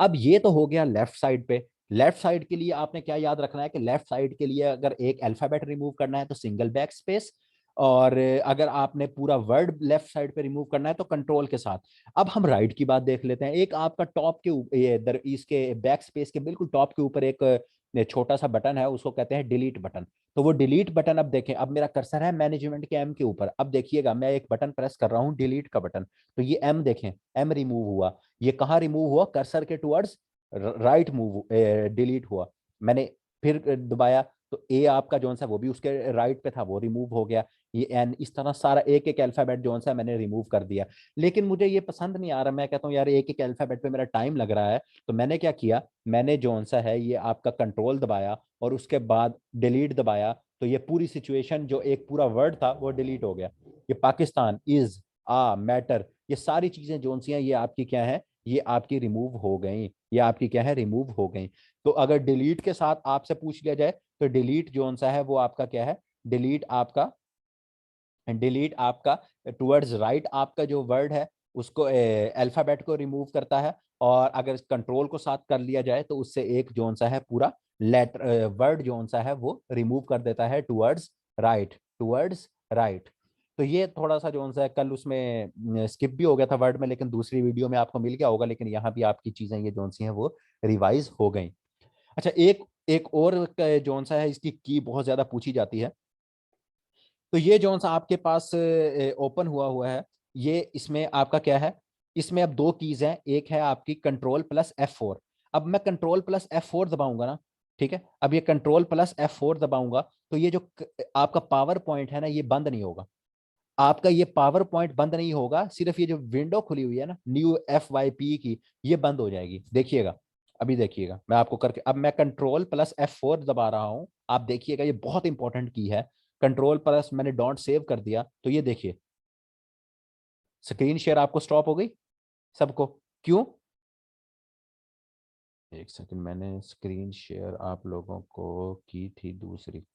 अब ये तो हो गया लेफ्ट साइड पे। लेफ्ट साइड के लिए आपने क्या याद रखना है कि लेफ्ट साइड के लिए अगर एक अल्फाबेट रिमूव करना है तो सिंगल बैक स्पेस, और अगर आपने पूरा वर्ड लेफ्ट साइड पे रिमूव करना है तो कंट्रोल के साथ। अब हम राइट की बात देख लेते हैं। एक आपका टॉप के इसके बैक स्पेस के बिल्कुल टॉप के ऊपर एक छोटा सा बटन है, उसको कहते हैं डिलीट बटन। तो वो डिलीट बटन, अब देखें, अब मेरा कर्सर है मैनेजमेंट के एम के ऊपर। अब देखिएगा मैं एक बटन प्रेस कर रहा हूँ, डिलीट का बटन, तो ये एम देखें, एम रिमूव हुआ। ये कहाँ रिमूव हुआ? कर्सर के टुवर्ड्स राइट मूव डिलीट हुआ। मैंने फिर दबाया तो ए आपका जो सा वो भी उसके राइट पे था, वो रिमूव हो गया। ये एन, इस तरह सारा एक एक अल्फाबेट जो सा मैंने रिमूव कर दिया। लेकिन मुझे ये पसंद नहीं आ रहा, मैं कहता हूँ यार एक एक अल्फाबेट पे मेरा टाइम लग रहा है। तो मैंने क्या किया, मैंने जो सा है ये आपका कंट्रोल दबाया और उसके बाद डिलीट दबाया, तो ये पूरी सिचुएशन जो एक पूरा वर्ड था वो डिलीट हो गया। ये पाकिस्तान, इज, आ, मैटर, ये सारी चीजें जो सी हैं ये आपकी क्या है, ये आपकी रिमूव हो गई, ये आपकी क्या है, रिमूव हो गई। तो अगर डिलीट के साथ आपसे पूछ लिया जाए तो डिलीट जो सा है वो आपका क्या है, डिलीट आपका टुवर्ड्स राइट आपका जो वर्ड है उसको अल्फाबेट को रिमूव करता है। और अगर कंट्रोल को साथ कर लिया जाए तो उससे एक जोन सा है पूरा लेटर वर्ड जोन सा है वो रिमूव कर देता है टुवर्ड्स राइट, टुवर्ड्स राइट। तो ये थोड़ा सा जोन सा है, कल उसमें स्किप भी हो गया था वर्ड में, लेकिन दूसरी वीडियो में आपको मिल गया होगा, लेकिन यहाँ भी आपकी चीजें ये जोन सी हैं वो रिवाइज हो गई। अच्छा, एक एक और जोन सा है, इसकी की बहुत ज्यादा पूछी जाती है। तो ये जो सा आपके पास ओपन हुआ हुआ है, ये इसमें आपका क्या है, इसमें अब दो कीज हैं, एक है आपकी कंट्रोल प्लस F4। अब मैं कंट्रोल प्लस F4 दबाऊंगा ना, ठीक है, अब ये कंट्रोल प्लस F4 दबाऊंगा तो ये जो आपका पावर पॉइंट है ना ये बंद नहीं होगा। आपका ये पावर पॉइंट बंद नहीं होगा, सिर्फ ये जो विंडो खुली हुई है ना न्यू FYP की, ये बंद हो जाएगी। देखिएगा, अभी देखिएगा मैं आपको करके, अब मैं कंट्रोल प्लस F4 दबा रहा हूं, आप देखिएगा ये बहुत इंपॉर्टेंट की है। कंट्रोल प्लस मैंने डॉट सेव कर दिया तो ये देखिए स्क्रीन शेयर आपको स्टॉप हो गई सबको। क्यों? एक सेकंड, मैंने स्क्रीन शेयर आप लोगों को की थी दूसरी।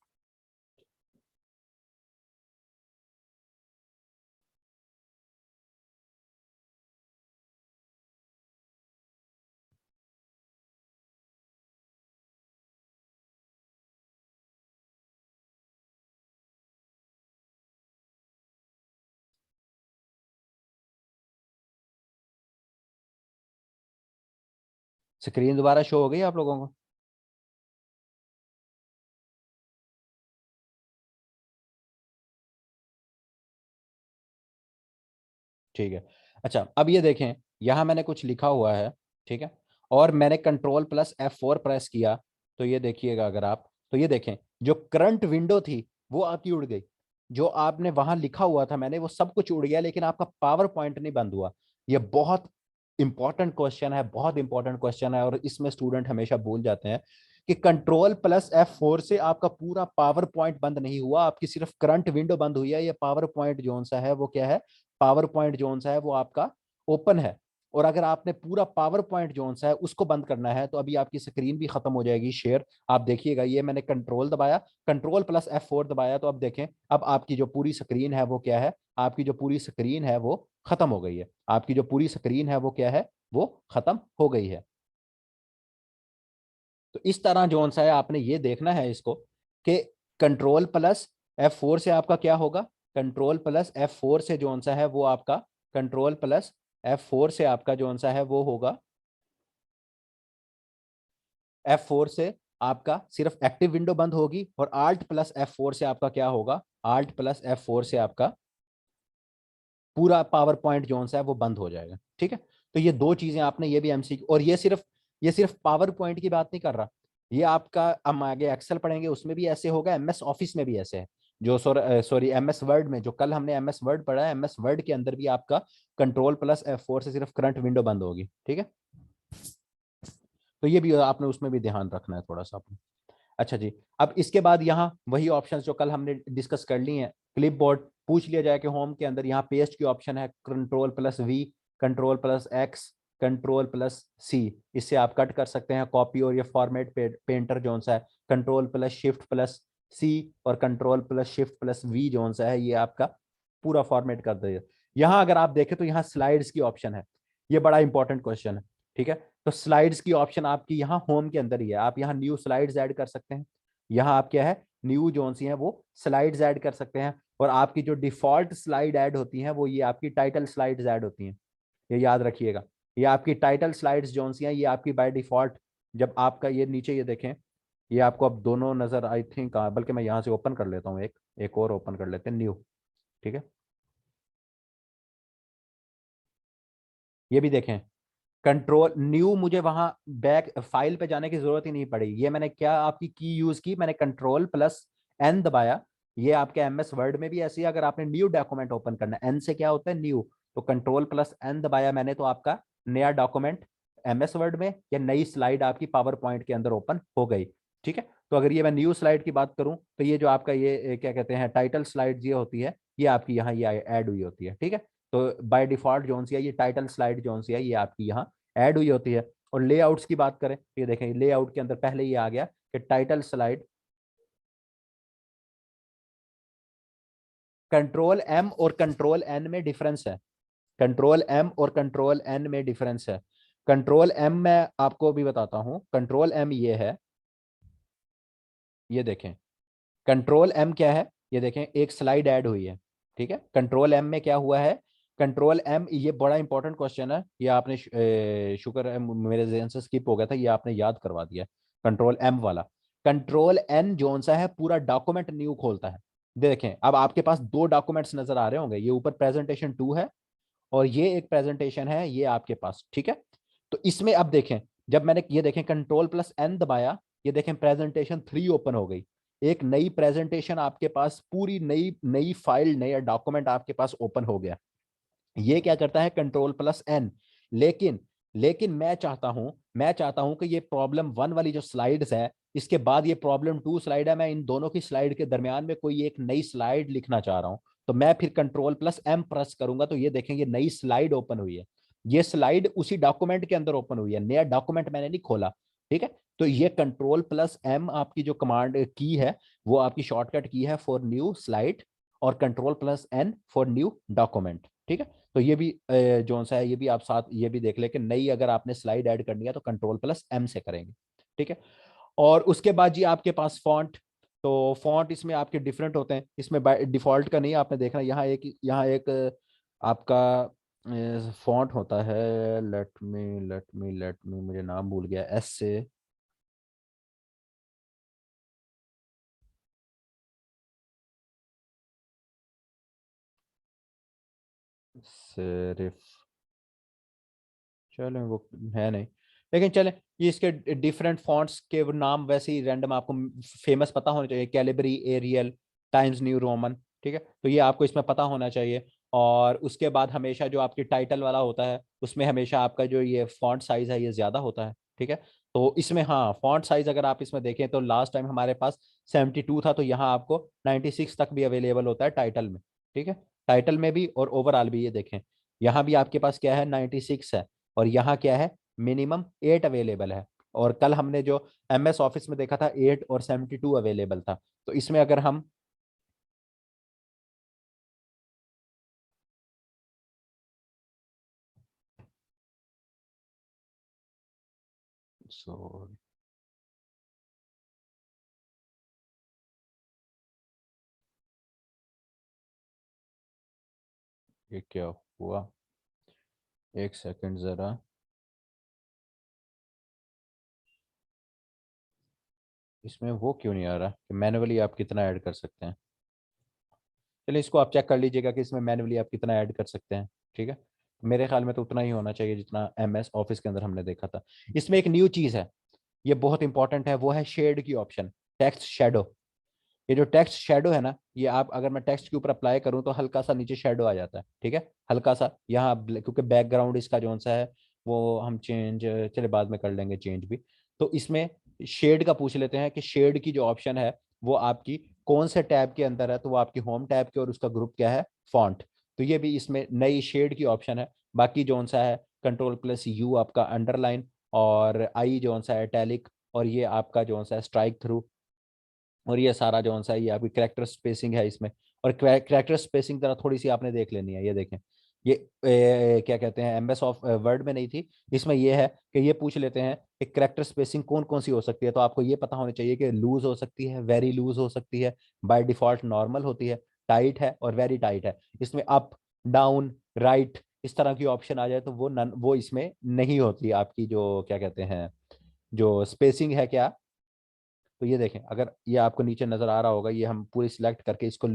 स्क्रीन दोबारा शो हो गई आप लोगों को? ठीक है। अच्छा, अब ये देखें, यहां मैंने कुछ लिखा हुआ है, ठीक है, और मैंने कंट्रोल प्लस F4 प्रेस किया, तो ये देखिएगा अगर आप, तो ये देखें जो करंट विंडो थी वो आपकी उड़ गई। जो आपने वहां लिखा हुआ था मैंने वो सब कुछ उड़ गया, लेकिन आपका पावर पॉइंट नहीं बंद हुआ। ये बहुत इंपॉर्टेंट क्वेश्चन है, बहुत इंपॉर्टेंट क्वेश्चन है, और इसमें स्टूडेंट हमेशा भूल जाते हैं कि कंट्रोल प्लस F4 से आपका पूरा पावर पॉइंट बंद नहीं हुआ, आपकी सिर्फ करंट विंडो बंद हुई है। ये पावर पॉइंट जोन सा है वो क्या है, पावर पॉइंट जोन सा है वो आपका ओपन है। और अगर आपने पूरा पावर पॉइंट जोन सा है उसको बंद करना है तो अभी आपकी स्क्रीन भी खत्म हो जाएगी शेयर। आप देखिएगा, ये मैंने कंट्रोल दबाया, कंट्रोल प्लस F4 दबाया, तो अब देखें, अब आपकी जो पूरी स्क्रीन है वो क्या है, आपकी जो पूरी स्क्रीन है वो खत्म हो गई है। आपकी जो पूरी स्क्रीन है वो क्या है, वो खत्म हो गई है। तो इस तरह जोन सा है, आपने ये देखना है इसको कि कंट्रोल प्लस F4 से आपका क्या होगा, कंट्रोल प्लस F4 से जोन सा है वो आपका, कंट्रोल प्लस F4 से आपका जोन सा है वो होगा, F4 से आपका सिर्फ एक्टिव विंडो बंद होगी, और Alt प्लस F4 से आपका क्या होगा, Alt प्लस F4 से आपका पूरा पावर पॉइंट जोन सा है वो बंद हो जाएगा। ठीक है, तो ये दो चीजें आपने, ये भी एमसीक्यू, और ये सिर्फ पावर पॉइंट की बात नहीं कर रहा, ये आपका, हम आगे एक्सेल पढ़ेंगे उसमें भी ऐसे होगा, MS ऑफिस में भी ऐसे है, जो सॉरी MS वर्ड में, जो कल हमने MS वर्ड पढ़ा है, MS वर्ड के अंदर भी आपका कंट्रोल प्लस F4 से सिर्फ करंट विंडो बंद होगी। ठीक है, तो ये भी आपने उसमें भी ध्यान रखना है थोड़ा सा आपने। अच्छा जी, अब इसके बाद यहाँ वही ऑप्शंस जो कल हमने डिस्कस कर ली हैं, क्लिप बोर्ड पूछ लिया जाए कि होम के अंदर यहाँ पेस्ट की ऑप्शन है, कंट्रोल+V, कंट्रोल+X, कंट्रोल+C, इससे आप कट कर सकते हैं कॉपी, और ये फॉर्मेट पेंटर जोन सा है, कंट्रोल+Shift+C और कंट्रोल+Shift+V जोन सा है, ये आपका पूरा फॉर्मेट कर देगा। यहाँ अगर आप देखें तो यहाँ स्लाइड्स की ऑप्शन है, ये बड़ा इंपॉर्टेंट क्वेश्चन है। ठीक है। तो स्लाइड्स की ऑप्शन आपकी यहाँ होम के अंदर ही है, आप यहाँ न्यू स्लाइड्स ऐड कर सकते हैं। यहाँ आप क्या है, न्यू जोन सी है वो स्लाइड्स ऐड कर सकते हैं। और आपकी जो डिफॉल्ट स्लाइड ऐड होती हैं वो ये आपकी टाइटल स्लाइड्स ऐड होती हैं, ये याद रखिएगा। ये आपकी टाइटल स्लाइड्स जोन सी हैं, ये आपकी बाय डिफॉल्ट, जब आपका ये नीचे ये देखें, ये आपको अब दोनों नजर आई थिंक, बल्कि मैं यहाँ से ओपन कर लेता हूँ, एक एक और ओपन कर लेते हैं न्यू। ठीक है, ये भी देखें, कंट्रोल न्यू, मुझे वहां बैक फाइल पे जाने की जरूरत ही नहीं पड़ी। ये मैंने क्या आपकी की यूज की, मैंने कंट्रोल प्लस एन दबाया। ये आपके एमएस वर्ड में भी ऐसी है, अगर आपने न्यू डॉक्यूमेंट ओपन करना है, एन से क्या होता है न्यू, तो कंट्रोल प्लस एन दबाया मैंने, तो आपका नया डॉक्यूमेंट एमएस वर्ड में या नई स्लाइड आपकी पावर पॉइंट के अंदर ओपन हो गई। ठीक है। तो अगर ये मैं न्यू स्लाइड की बात करूं, तो ये जो आपका ये क्या कहते हैं टाइटल स्लाइड ये होती है, ये आपकी यहाँ ये ऐड हुई होती है। ठीक है। तो बाय डिफॉल्ट जोन सी है ये टाइटल स्लाइड जोन सी है, ये आपकी यहाँ ऐड हुई होती है। और लेआउट्स की बात करें, ये देखें लेआउट के अंदर पहले ये आ गया कि टाइटल स्लाइड, कंट्रोल एम और कंट्रोल एन में डिफरेंस है। कंट्रोल एम और कंट्रोल एन में डिफरेंस है। कंट्रोल एम मैं आपको भी बताता हूं, कंट्रोल एम ये है, ये देखें कंट्रोल एम क्या है, ये देखें एक स्लाइड ऐड हुई है। ठीक है, कंट्रोल एम में क्या हुआ है, कंट्रोल एम, ये बड़ा इंपॉर्टेंट क्वेश्चन है, ये आपने शुक्र है मेरे जहन से स्किप हो गया था, ये आपने याद करवा दिया। कंट्रोल एम वाला, कंट्रोल एन जोन सा है पूरा डॉक्यूमेंट न्यू खोलता है। देखें अब आपके पास दो डॉक्यूमेंट्स नजर आ रहे होंगे, ये ऊपर प्रेजेंटेशन 2 है और ये एक प्रेजेंटेशन है ये आपके पास। ठीक है। तो इसमें अब देखें, जब मैंने ये देखें कंट्रोल प्लस एन दबाया, ये देखें प्रेजेंटेशन 3 ओपन हो गई। एक नई प्रेजेंटेशन आपके पास, पूरी नई नई फाइल, नया डॉक्यूमेंट आपके पास ओपन हो गया। ये क्या करता है कंट्रोल प्लस एन। लेकिन लेकिन मैं चाहता हूं कि ये प्रॉब्लम 1 वाली जो स्लाइड्स है, इसके बाद ये प्रॉब्लम 2 स्लाइड है, मैं इन दोनों की स्लाइड के दरमियान में कोई एक नई स्लाइड लिखना चाह रहा हूं। तो मैं फिर कंट्रोल प्लस एम प्रेस करूंगा, तो ये देखेंगे नई स्लाइड ओपन हुई है। ये स्लाइड उसी डॉक्यूमेंट के अंदर ओपन हुई है, नया डॉक्यूमेंट मैंने नहीं खोला। ठीक है। तो ये कंट्रोल प्लस एम आपकी जो कमांड की है, वो आपकी शॉर्टकट की है फॉर न्यू स्लाइड, और control plus N for new document. ठीक है। तो ये भी जोन सा है, ये भी आप साथ ये भी देख ले कि नई अगर आपने स्लाइड ऐड करनी है तो कंट्रोल प्लस एम से करेंगे। ठीक है। और उसके बाद जी आपके पास फॉन्ट, तो फॉन्ट इसमें आपके डिफरेंट होते हैं, इसमें डिफॉल्ट का नहीं आपने देखना, यहाँ एक आपका फॉन्ट होता है, लेट मी मुझे नाम भूल गया, एस से सिर्फ, चलो वो है नहीं, लेकिन चले, ये इसके डिफरेंट फॉन्ट्स के नाम वैसे ही रैंडम आपको फेमस पता होना चाहिए, Calibri, Arial, Times New Roman. ठीक है, तो ये आपको इसमें पता होना चाहिए। और उसके बाद हमेशा जो आपकी टाइटल वाला होता है, उसमें हमेशा आपका जो ये फॉन्ट साइज है ये ज्यादा होता है। ठीक है। तो इसमें हाँ फॉन्ट साइज अगर आप इसमें देखें तो लास्ट टाइम हमारे पास 72 था, तो यहाँ आपको 96 तक भी अवेलेबल होता है टाइटल में। ठीक है, टाइटल में भी और ओवरऑल भी, ये देखें यहाँ भी आपके पास क्या है 96 है, और यहाँ क्या है मिनिमम 8 अवेलेबल है। और कल हमने जो एमएस ऑफिस में देखा था 8 और 72 अवेलेबल था। तो इसमें अगर हम, सो ये क्या हुआ, एक सेकंड जरा, इसमें वो क्यों नहीं आ रहा कि मैनुअली आप कितना ऐड कर सकते हैं। चलिए इसको आप चेक कर लीजिएगा कि इसमें मैनुअली आप कितना ऐड कर सकते हैं। ठीक है, मेरे ख्याल में तो उतना ही होना चाहिए जितना एमएस ऑफिस के अंदर हमने देखा था। इसमें एक न्यू चीज है, ये बहुत इंपॉर्टेंट है, वो है शेड की ऑप्शन, टेक्स्ट शेडो। ये जो टेक्स्ट शेडो है ना, ये आप अगर मैं टेक्स्ट के ऊपर अप्लाई करूं तो हल्का सा नीचे शेडो आ जाता है। ठीक है, हल्का सा यहाँ क्योंकि बैकग्राउंड इसका जो सा है वो हम चेंज, चले बाद में कर लेंगे चेंज भी। तो इसमें शेड का पूछ लेते हैं कि शेड की जो ऑप्शन है वो आपकी कौन से टैब के अंदर है, तो वो आपकी होम टैब के, और उसका ग्रुप क्या है फॉन्ट। तो ये भी इसमें नई शेड की ऑप्शन है। बाकी जो सा है कंट्रोल प्लस यू आपका अंडरलाइन, और आई जो सा है टैलिक, और ये आपका जो सा है स्ट्राइक थ्रू, और ये सारा जो सा है ये आपकी करेक्टर स्पेसिंग है इसमें। और करेक्टर स्पेसिंग तरह थोड़ी सी आपने देख लेनी है, ये देखें ये क्या कहते हैं, एमएस ऑफ वर्ड में नहीं थी, इसमें ये है कि ये पूछ लेते हैं कि करेक्टर स्पेसिंग कौन कौन सी हो सकती है। तो आपको ये पता होना चाहिए कि लूज हो सकती है, वेरी लूज हो सकती है, बाय डिफॉल्ट नॉर्मल होती है, टाइट है और वेरी टाइट है। इसमें अप, डाउन, राइट इस तरह की ऑप्शन आ जाए तो वो इसमें नहीं होती आपकी, जो क्या कहते हैं, जो स्पेसिंग है क्या। तो ये देखें, अगर ये आपको नीचे नजर आ रहा होगा, ये हम पूरी सिलेक्ट करके इसको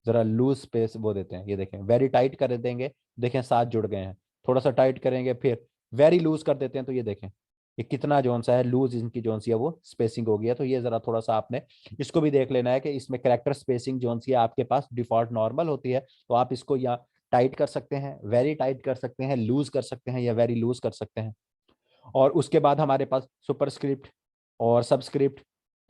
जरा लूज स्पेस वो देते हैं, ये देखें वेरी टाइट कर देंगे, देखें साथ जुड़ गए हैं। थोड़ा सा टाइट करेंगे फिर वेरी लूज कर देते हैं, तो ये देखें ये कितना जोन सा है लूज, इनकी जोन सी है वो स्पेसिंग हो गया। तो ये जरा थोड़ा सा आपने इसको भी देख लेना है कि इसमें करेक्टर स्पेसिंग जोन सी है आपके पास डिफॉल्ट नॉर्मल होती है, तो आप इसको या टाइट कर सकते हैं, वेरी टाइट कर सकते हैं, लूज कर सकते हैं या वेरी लूज कर सकते हैं। और उसके बाद हमारे पास सुपरस्क्रिप्ट और सबस्क्रिप्ट।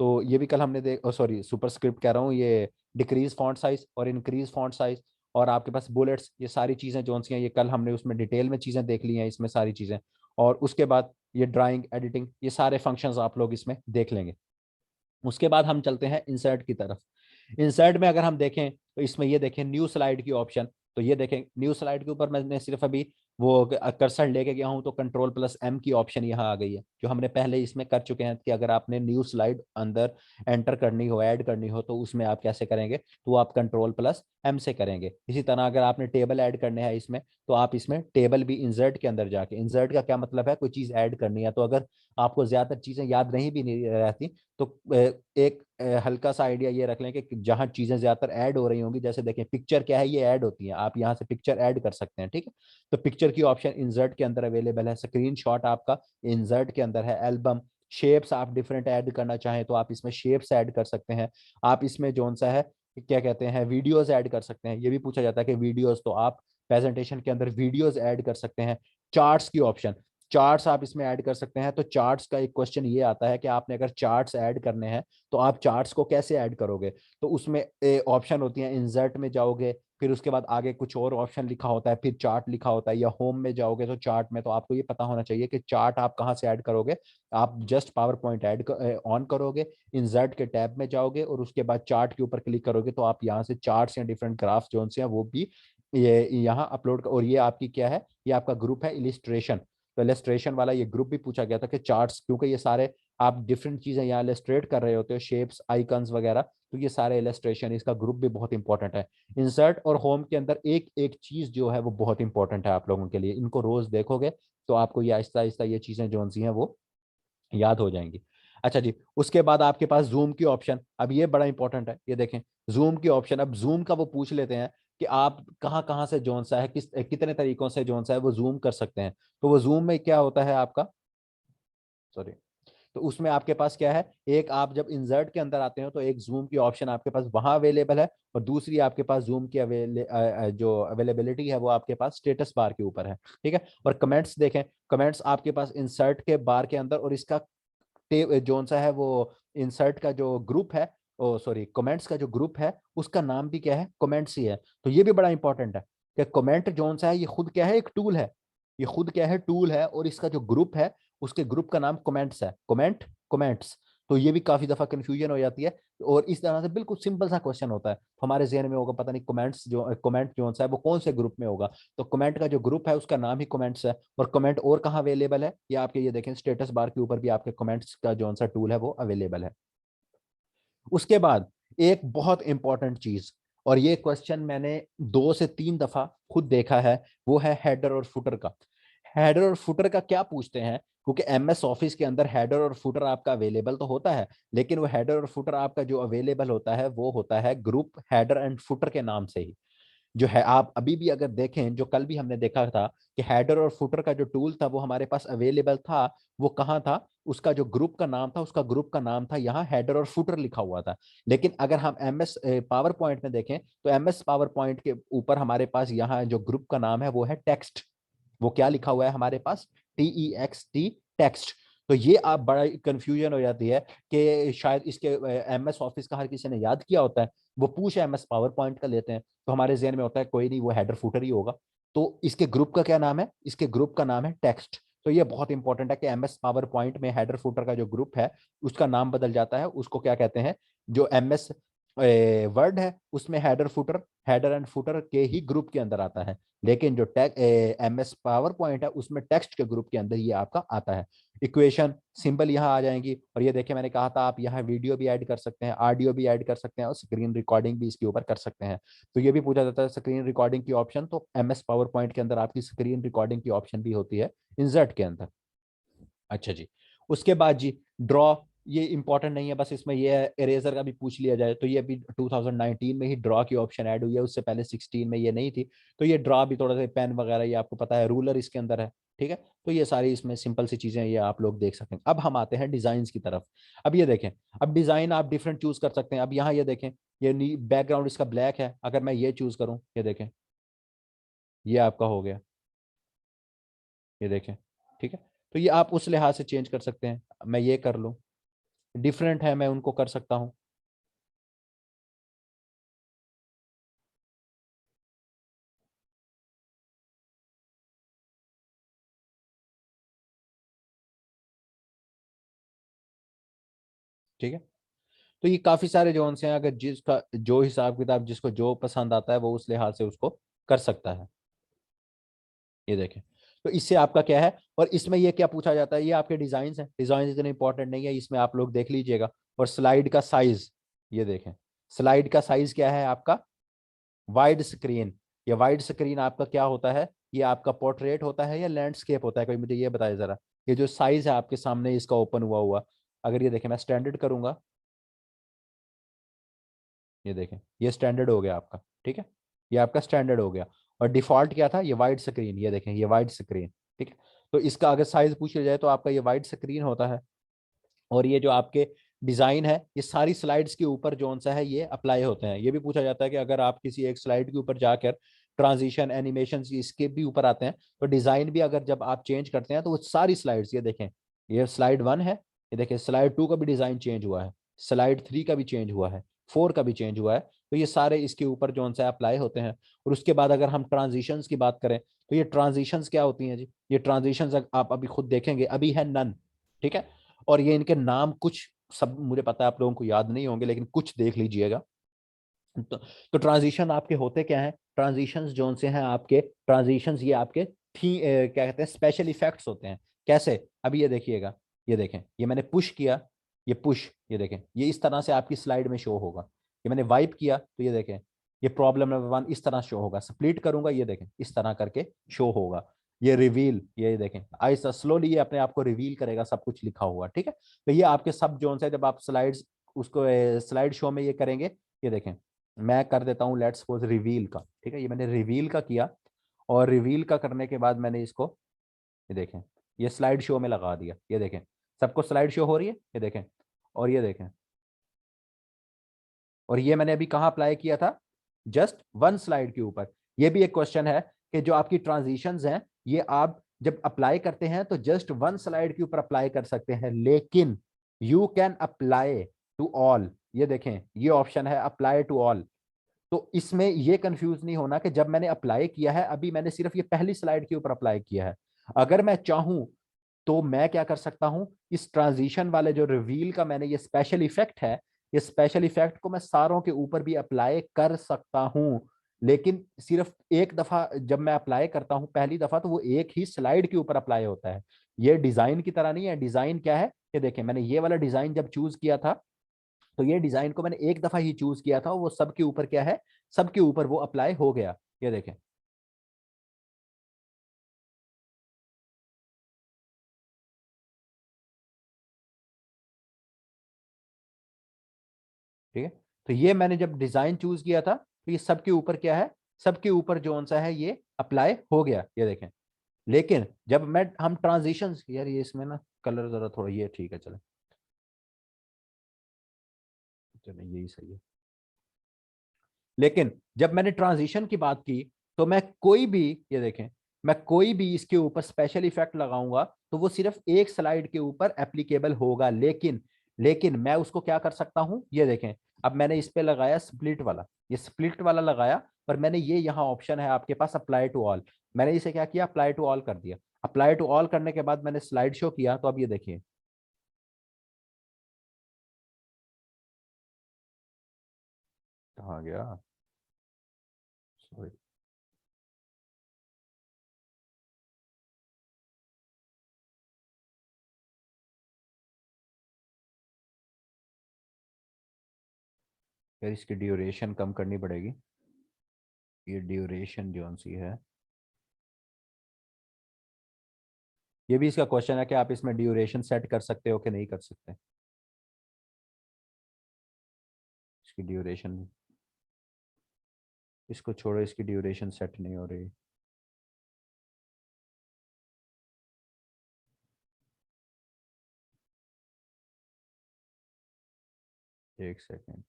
तो ये भी कल हमने सॉरी सुपरस्क्रिप्ट कह रहा हूँ, ये डिक्रीज फॉन्ट साइज और इंक्रीज फॉन्ट साइज। और आपके पास बुलेट्स, ये सारी चीज़ें जो सी हैं ये कल हमने उसमें डिटेल में चीज़ें देख ली हैं इसमें सारी चीज़ें। और उसके बाद ये ड्राइंग, एडिटिंग, ये सारे फंक्शंस आप लोग इसमें देख लेंगे। उसके बाद हम चलते हैं इंसर्ट की तरफ। इंसर्ट में अगर हम देखें तो इसमें ये देखें न्यू स्लाइड की ऑप्शन। तो ये देखें न्यू स्लाइड के ऊपर मैंने सिर्फ अभी वो कर्सर लेके गया हूं, तो कंट्रोल प्लस एम की ऑप्शन यहाँ आ गई है, जो हमने पहले इसमें कर चुके हैं कि अगर आपने न्यू स्लाइड अंदर एंटर करनी हो, ऐड करनी हो, तो उसमें आप कैसे करेंगे, तो आप कंट्रोल प्लस एम से करेंगे। इसी तरह अगर आपने टेबल ऐड करने हैं इसमें, तो आप इसमें टेबल भी इंसर्ट के अंदर जाके, इंसर्ट का क्या मतलब है, कोई चीज ऐड करनी है, तो अगर आपको ज्यादातर चीजें याद नहीं भी नहीं रहती, तो एक हल्का सा आइडिया ये रख लें कि जहां चीजें ज्यादातर ऐड हो रही होंगी, जैसे देखें पिक्चर क्या है, ये ऐड होती है, आप यहाँ से पिक्चर ऐड कर सकते हैं, ठीक है। तो पिक्चर की ऑप्शन इंसर्ट के अंदर अवेलेबल है, स्क्रीनशॉट आपका इंसर्ट के अंदर है, एल्बम, शेप्स आप डिफरेंट ऐड करना चाहें तो आप इसमें शेप्स ऐड कर सकते हैं। आप इसमें जोन सा है क्या कहते हैं, वीडियोस ऐड कर सकते हैं। ये भी पूछा जाता है कि वीडियोस, तो आप प्रेजेंटेशन के अंदर वीडियोस ऐड कर सकते हैं। चार्ट्स की ऑप्शन, चार्ट्स आप इसमें ऐड कर सकते हैं। तो चार्ट्स का एक क्वेश्चन ये आता है कि आपने अगर चार्ट्स ऐड करने हैं तो आप चार्ट्स को कैसे ऐड करोगे। तो उसमें ऑप्शन होती है, इंसर्ट में जाओगे, फिर उसके बाद आगे कुछ और ऑप्शन लिखा होता है, फिर चार्ट लिखा होता है, या होम में जाओगे तो चार्ट में। तो आपको ये पता होना चाहिए कि चार्ट आप कहाँ से ऐड करोगे। आप just power point add on करोगे, इंसर्ट के टैब में जाओगे और उसके बाद चार्ट के ऊपर क्लिक करोगे, तो आप यहाँ से चार्ट्स या डिफरेंट ग्राफ जोन से हैं वो भी ये यहाँ अपलोड। और ये आपकी क्या है, ये आपका ग्रुप है इलिस्ट्रेशन। तो इलस्ट्रेशन वाला ये ग्रुप भी पूछा गया था कि चार्ट्स, क्योंकि ये सारे आप डिफरेंट चीजें यहाँ इलस्ट्रेट कर रहे होते हो, शेप्स, आइकन्स वगैरह, तो ये सारे इलस्ट्रेशन, इसका ग्रुप भी बहुत इंपॉर्टेंट है। इंसर्ट और होम के अंदर एक एक चीज जो है वो बहुत इंपॉर्टेंट है आप लोगों के लिए, इनको रोज देखोगे तो आपको ये आहिस्ता आहिस्ता ये चीजें जो सी हैं वो याद हो जाएंगी। अच्छा जी, उसके बाद आपके पास जूम की ऑप्शन, अब ये बड़ा इंपॉर्टेंट है, ये देखें जूम की ऑप्शन। अब जूम का वो पूछ लेते हैं कि आप कहाँ कहाँ से जोन सा है, कितने तरीकों से जोन सा है वो जूम कर सकते हैं। तो वो जूम में क्या होता है आपका, सॉरी, तो उसमें आपके पास क्या है, एक आप जब इंसर्ट के अंदर आते हो तो एक जूम की ऑप्शन आपके पास वहां अवेलेबल है, और दूसरी आपके पास जूम की जो अवेलेबिलिटी है वो आपके पास स्टेटस बार के ऊपर है, ठीक है। और कमेंट्स देखें, कमेंट्स आपके पास इंसर्ट के बार के अंदर, और इसका जोन सा है वो इंसर्ट का जो ग्रुप है, ओ सॉरी कमेंट्स का जो ग्रुप है उसका नाम भी क्या है, कमेंट्स ही है। तो ये भी बड़ा इंपॉर्टेंट है कि कमेंट जोन सा है ये खुद क्या है, एक टूल है, ये खुद क्या है, टूल है, और इसका जो ग्रुप है उसके ग्रुप का नाम कमेंट्स है, कमेंट्स। तो ये भी काफी दफा कंफ्यूजन हो जाती है। और इस तरह से बिल्कुल सिंपल सा क्वेश्चन होता है, तो हमारे जहन में होगा पता नहीं कमेंट्स जो कमेंट जोन सा है वो कौन से ग्रुप में होगा। तो कमेंट का जो ग्रुप है उसका नाम ही कमेंट्स है। और कमेंट और कहाँ अवेलेबल है, ये आपके ये देखें स्टेटस बार के ऊपर भी आपके कमेंट्स का जो सा टूल है वो अवेलेबल है। उसके बाद एक बहुत इंपॉर्टेंट चीज, और ये क्वेश्चन मैंने 2 से 3 दफा खुद देखा है, वो है हेडर और फुटर का। हेडर और फुटर का क्या पूछते हैं, क्योंकि एमएस ऑफिस के अंदर हेडर और फुटर आपका अवेलेबल तो होता है, लेकिन वो हेडर और फुटर आपका जो अवेलेबल होता है वो होता है ग्रुप हेडर एंड फुटर के नाम से ही। जो है आप अभी भी अगर देखें, जो कल भी हमने देखा था कि हेडर और फुटर का जो टूल था वो हमारे पास अवेलेबल था, वो कहाँ था, उसका जो ग्रुप का नाम था, उसका ग्रुप का नाम था यहाँ हेडर और फुटर लिखा हुआ था। लेकिन अगर हम एमएस पावर पॉइंट में देखें तो एमएस पावर पॉइंट के ऊपर हमारे पास यहाँ जो ग्रुप का नाम है वो है टेक्स्ट। वो क्या लिखा हुआ है हमारे पास, TEXT, टेक्स्ट। तो ये आप बड़ा कंफ्यूजन हो जाती है कि शायद इसके एमएस ऑफिस का हर किसी ने याद किया होता है, वो पूछे एमएस पावर पॉइंट का लेते हैं, तो हमारे जहन में होता है कोई नहीं वो हेडर फुटर ही होगा। तो इसके ग्रुप का क्या नाम है, इसके ग्रुप का नाम है टेक्स्ट। तो ये बहुत इंपॉर्टेंट है कि एमएस पावर पॉइंट में हेडर फुटर का जो ग्रुप है उसका नाम बदल जाता है, उसको क्या कहते हैं, जो एमएस वर्ड है उसमें हेडर एंड फुटर के ही ग्रुप के अंदर आता है, लेकिन जो MS पावर पॉइंट है उसमें टेक्स्ट के ग्रुप के अंदर ये आपका आता है। इक्वेशन सिंबल यहाँ आ जाएंगी, और ये देखिए मैंने कहा था आप यहाँ वीडियो भी ऐड कर सकते हैं, ऑडियो भी ऐड कर सकते हैं, और स्क्रीन रिकॉर्डिंग भी इसके ऊपर कर सकते हैं। तो ये भी पूछा जाता है स्क्रीन रिकॉर्डिंग की ऑप्शन, तो MS पावर पॉइंट के अंदर आपकी स्क्रीन रिकॉर्डिंग की ऑप्शन भी होती है इंसर्ट के अंदर। अच्छा जी, उसके बाद जी ड्रॉ, ये इंपॉर्टेंट नहीं है, बस इसमें ये इरेजर का भी पूछ लिया जाए तो ये अभी 2019 में ही ड्रॉ की ऑप्शन ऐड हुई है, उससे पहले 16 में ये नहीं थी। तो ये ड्रॉ भी थोड़ा सा पेन वगैरह ये आपको पता है, रूलर इसके अंदर है, ठीक है। तो ये सारी इसमें सिंपल सी चीजें ये आप लोग देख सकते हैं। अब हम आते हैं डिजाइन की तरफ। अब ये देखें, अब डिजाइन आप डिफरेंट चूज कर सकते हैं। अब यहाँ ये देखें, ये बैकग्राउंड इसका ब्लैक है, अगर मैं ये चूज करूँ, ये देखें ये आपका हो गया, ये देखें, ठीक है। तो ये आप उस लिहाज से चेंज कर सकते हैं, मैं ये कर लूँ, डिफरेंट है मैं उनको कर सकता हूँ। ठीक है, तो ये काफी सारे जोन्स हैं, अगर जिसका जो हिसाब किताब जिसको जो पसंद आता है वो उस लिहाज से उसको कर सकता है। ये देखें, तो इससे आपका क्या है, और इसमें ये क्या पूछा जाता है, ये आपके डिजाइन है, डिजाइन इतने इंपॉर्टेंट नहीं है, इसमें आप लोग देख लीजिएगा। और स्लाइड का साइज, ये देखें स्लाइड का साइज क्या है आपका, वाइड स्क्रीन। ये वाइड स्क्रीन आपका क्या होता है, ये आपका पोर्ट्रेट होता है या लैंडस्केप होता है, कोई मुझे ये बताए जरा। ये जो साइज है आपके सामने इसका ओपन हुआ हुआ, अगर ये देखें मैं स्टैंडर्ड करूंगा, ये देखें ये स्टैंडर्ड हो गया आपका, ठीक है, ये आपका स्टैंडर्ड हो गया। और डिफॉल्ट क्या था, ये वाइड स्क्रीन, ये देखें ये वाइड स्क्रीन, ठीक है। तो इसका अगर साइज पूछ लिया जाए तो आपका ये वाइड स्क्रीन होता है। और ये जो आपके डिजाइन है ये सारी स्लाइड्स के ऊपर जो सा है ये अप्लाई होते हैं। ये भी पूछा जाता है कि अगर आप किसी एक स्लाइड के ऊपर जाकर ट्रांजिशन एनिमेशन इसके भी ऊपर आते हैं, तो डिजाइन भी अगर जब आप चेंज करते हैं तो वो सारी स्लाइड्स, ये देखें ये स्लाइड 1 है, ये देखें स्लाइड 2 का भी डिजाइन चेंज हुआ है, स्लाइड 3 का भी चेंज हुआ है, 4 का भी चेंज हुआ है। तो ये सारे इसके ऊपर जो सा अप्लाई होते हैं। और उसके बाद अगर हम ट्रांजिशंस की बात करें, तो ये ट्रांजिशंस क्या होती हैं जी, ये ट्रांजिशंस आप अभी खुद देखेंगे, अभी है नन, ठीक है। और ये इनके नाम कुछ, सब मुझे पता है आप लोगों को याद नहीं होंगे, लेकिन कुछ देख लीजिएगा। तो ट्रांजिशन आपके होते क्या हैं, ट्रांजिशंस जोन से हैं आपके, ट्रांजिशंस ये आपके थी क्या कहते हैं, स्पेशल इफेक्ट्स होते हैं। कैसे, अभी ये देखिएगा, ये देखें ये मैंने पुश किया, ये पुश, ये देखें ये इस तरह से आपकी स्लाइड में शो होगा। ये मैंने वाइप किया तो ये देखें ये प्रॉब्लम नंबर 1 इस तरह शो होगा, स्प्लिट करूंगा ये देखें इस तरह करके शो होगा। ये रिवील, ये देखें ऐसा स्लोली ये अपने आप को रिवील करेगा, सब कुछ लिखा हुआ, ठीक है। तो ये आपके सब जोन है, जब आप स्लाइड्स उसको स्लाइड शो में ये करेंगे, ये देखें मैं कर देता हूँ लेट्स सपोज रिवील का, ठीक है। ये मैंने रिवील का किया, और रिवील का करने के बाद मैंने इसको, ये देखें ये स्लाइड शो में लगा दिया, ये देखें सबको स्लाइड शो हो रही है, ये देखें। और ये देखें, और ये मैंने अभी कहाँ अप्लाई किया था, जस्ट 1 स्लाइड के ऊपर। ये भी एक क्वेश्चन है कि जो आपकी ट्रांजिशंस हैं ये आप जब अप्लाई करते हैं तो जस्ट 1 स्लाइड के ऊपर अप्लाई कर सकते हैं, लेकिन you can apply to all. ये देखें ये ऑप्शन है अप्लाई टू ऑल। तो इसमें ये कंफ्यूज नहीं होना कि जब मैंने अप्लाई किया है, अभी मैंने सिर्फ ये पहली स्लाइड के ऊपर अप्लाई किया है। अगर मैं चाहूं तो मैं क्या कर सकता हूं, इस ट्रांजिशन वाले जो रिवील का मैंने ये स्पेशल इफेक्ट है, ये स्पेशल इफेक्ट को मैं सारों के ऊपर भी अप्लाई कर सकता हूं। लेकिन सिर्फ एक दफा जब मैं अप्लाई करता हूं पहली दफा, तो वो एक ही स्लाइड के ऊपर अप्लाई होता है। ये डिजाइन की तरह नहीं है। डिजाइन क्या है, ये देखें मैंने ये वाला डिजाइन जब चूज किया था, तो ये डिजाइन को मैंने एक दफा ही चूज किया था, वो सबके ऊपर क्या है, सबके ऊपर वो अप्लाई हो गया। ये देखें, ठीक है। तो ये मैंने जब डिजाइन चूज किया था, तो ये सबके ऊपर क्या है, सबके ऊपर जो सा है ये अप्लाई हो गया, ये देखें। लेकिन जब मैं हम ट्रांजिशन, यार ये इसमें ना कलर जरा थोड़ा, ये ठीक है चले, चले यही सही है। लेकिन जब मैंने ट्रांजिशन की बात की, तो मैं कोई भी, ये देखें मैं कोई भी इसके ऊपर स्पेशल इफेक्ट लगाऊंगा तो वो सिर्फ एक स्लाइड के ऊपर एप्लीकेबल होगा। लेकिन मैं उसको क्या कर सकता हूं, ये देखें अब मैंने इस पे लगाया स्प्लिट वाला, ये स्प्लिट वाला लगाया, पर मैंने ये यहाँ ऑप्शन है आपके पास अप्लाई टू ऑल, मैंने इसे क्या किया, अप्लाई टू ऑल कर दिया। अप्लाई टू ऑल करने के बाद मैंने स्लाइड शो किया, तो अब ये देखिए, कहाँ गया, सॉरी। यार इसकी ड्यूरेशन कम करनी पड़ेगी। ये ड्यूरेशन जो सी है, ये भी इसका क्वेश्चन है कि आप इसमें ड्यूरेशन सेट कर सकते हो कि नहीं कर सकते। इसकी ड्यूरेशन, इसको छोड़ो, इसकी ड्यूरेशन सेट नहीं हो रही। एक सेकेंड।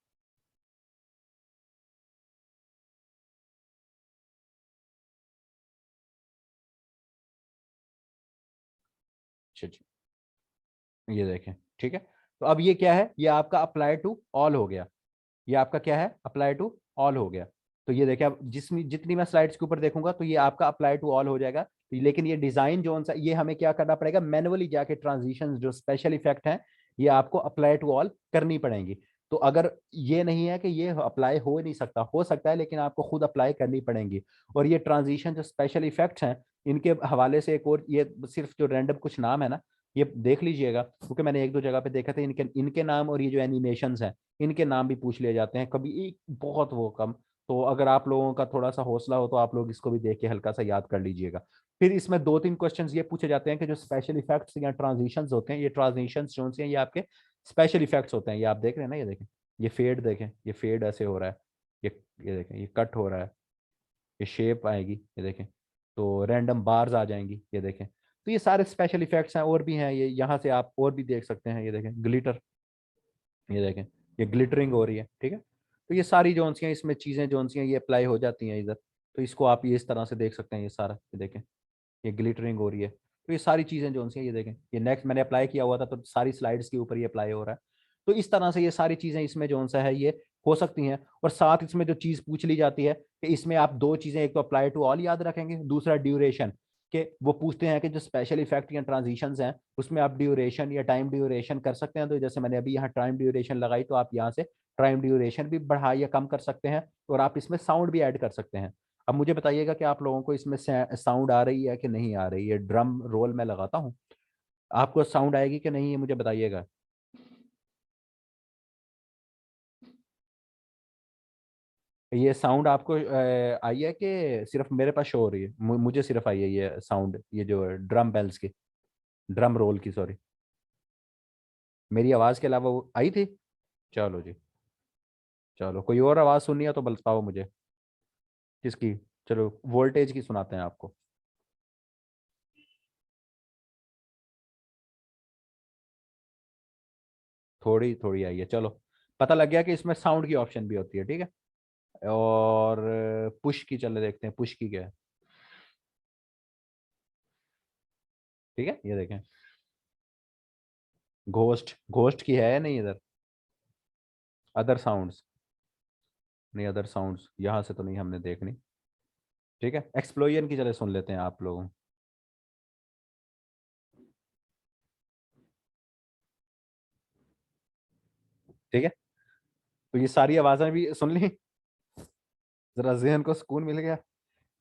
अच्छा अच्छा, ये देखें, ठीक है। तो अब ये क्या है, ये आपका अप्लाई टू ऑल हो गया। ये आपका क्या है, अप्लाई टू ऑल हो गया। तो ये देखिए, अब जिसमें जितनी मैं स्लाइड्स के ऊपर देखूंगा तो ये आपका अप्लाई टू ऑल हो जाएगा। लेकिन ये डिजाइन जो सा, ये हमें क्या करना पड़ेगा, मैनुअली जाके ट्रांजिशन जो स्पेशल इफेक्ट हैं ये आपको अप्लाई टू ऑल करनी पड़ेंगी। तो अगर ये नहीं है कि ये अप्लाई हो नहीं सकता, हो सकता है, लेकिन आपको खुद अप्लाई करनी पड़ेंगी। और ये ट्रांजिशन जो स्पेशल इफेक्ट्स हैं, इनके हवाले से एक और, ये सिर्फ जो रैंडम कुछ नाम है ना, ये देख लीजिएगा, क्योंकि मैंने एक दो जगह पे देखा था, इनके इनके नाम और ये जो एनिमेशंस हैं इनके नाम भी पूछ लिए जाते हैं कभी, एक बहुत वो कम। तो अगर आप लोगों का थोड़ा सा हौसला हो तो आप लोग इसको भी देख के हल्का सा याद कर लीजिएगा। फिर इसमें दो तीन क्वेश्चंस ये पूछे जाते हैं कि जो स्पेशल इफेक्ट्स या ट्रांजिशंस होते हैं, ये ट्रांजिशंस जो हैं ये आपके स्पेशल इफेक्ट्स होते हैं। ये आप देख रहे हैं ना, ये देखें, ये फेड देखें, ये फेड ऐसे हो रहा है, ये देखें, ये कट हो रहा है, ये शेप आएगी, ये देखें, तो रैंडम बार्स आ जाएंगी, ये देखें। तो ये सारे स्पेशल इफेक्ट्स हैं, और भी हैं, ये यहाँ से आप और भी देख सकते हैं। ये देखें ग्लिटर, ये देखें, ये ग्लिटरिंग हो रही है, ठीक है। तो ये सारी जो सी हैं इसमें चीज़ें जो सी हैं ये अप्लाई हो जाती हैं इधर। तो इसको आप ये इस तरह से देख सकते हैं, ये सारा, ये देखें, ये ग्लिटरिंग हो रही है। तो ये सारी चीज़ें जो सी हैं ये देखें, ये नेक्स्ट मैंने अप्लाई किया हुआ था तो सारी स्लाइड्स के ऊपर ये अप्लाई हो रहा है। तो इस तरह से ये सारी चीज़ें इसमें जो सा है ये हो सकती हैं। और साथ इसमें जो चीज़ पूछ ली जाती है कि इसमें आप दो चीज़ें, एक तो अप्लाई टू ऑल याद रखेंगे, दूसरा ड्यूरेशन। कि वो पूछते हैं कि जो स्पेशल इफेक्ट या ट्रांजिशंस हैं उसमें आप ड्यूरेशन या टाइम ड्यूरेशन कर सकते हैं। तो जैसे मैंने अभी यहाँ टाइम ड्यूरेशन लगाई, तो आप यहाँ से टाइम ड्यूरेशन भी बढ़ा या कम कर सकते हैं, और आप इसमें साउंड भी ऐड कर सकते हैं। अब मुझे बताइएगा कि आप लोगों को इसमें साउंड आ रही है कि नहीं आ रही है। ड्रम रोल मैं लगाता हूँ, आपको साउंड आएगी कि नहीं, ये मुझे बताइएगा। ये साउंड आपको आई है कि सिर्फ मेरे पास शो हो रही है, मुझे सिर्फ आई है ये साउंड, ये जो ड्रम बेल्स की, ड्रम रोल की, सॉरी। मेरी आवाज़ के अलावा वो आई थी। चलो जी, चलो कोई और आवाज़ सुननी है तो बताओ मुझे। किसकी? चलो वोल्टेज की सुनाते हैं आपको। थोड़ी थोड़ी आई है, चलो। पता लग गया कि इसमें साउंड की ऑप्शन भी होती है, ठीक है। और पुश की, चले देखते हैं पुश की क्या है। ठीक है, ये देखें, घोस्ट, घोस्ट की है या नहीं इधर? अदर साउंड्स, नहीं अदर साउंड्स यहाँ से तो नहीं हमने देखनी। ठीक है, एक्सप्लोजन की चले सुन लेते हैं आप लोगों। ठीक है, तो ये सारी आवाज़ें भी सुन ली, जरा जहन को सुकून मिल गया।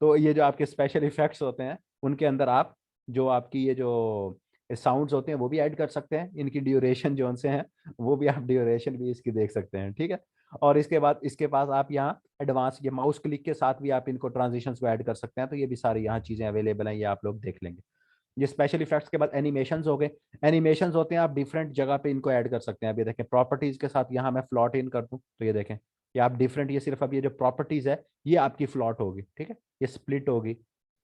तो ये जो आपके स्पेशल इफेक्ट्स होते हैं उनके अंदर आप जो आपकी ये जो साउंड्स होते हैं वो भी ऐड कर सकते हैं। इनकी ड्यूरेशन जो उनसे हैं वो भी आप ड्यूरेशन भी इसकी देख सकते हैं, ठीक है। और इसके बाद इसके पास आप यहाँ एडवांस ये माउस क्लिक के साथ भी आप इनको ट्रांजिशंस को ऐड कर सकते हैं। तो ये भी सारी यहाँ चीज़ें अवेलेबल हैं, ये आप लोग देख लेंगे। ये स्पेशल इफेक्ट्स के बाद एनिमेशंस हो गए। एनिमेशंस होते हैं, आप डिफरेंट जगह पे इनको ऐड कर सकते हैं। अब ये देखें प्रॉपर्टीज के साथ यहाँ मैं फ्लॉट इन कर दूं तो ये देखें, ये आप डिफरेंट, ये सिर्फ अब ये जो प्रॉपर्टीज है ये आपकी फ्लॉट होगी, ठीक है। ये स्प्लिट होगी,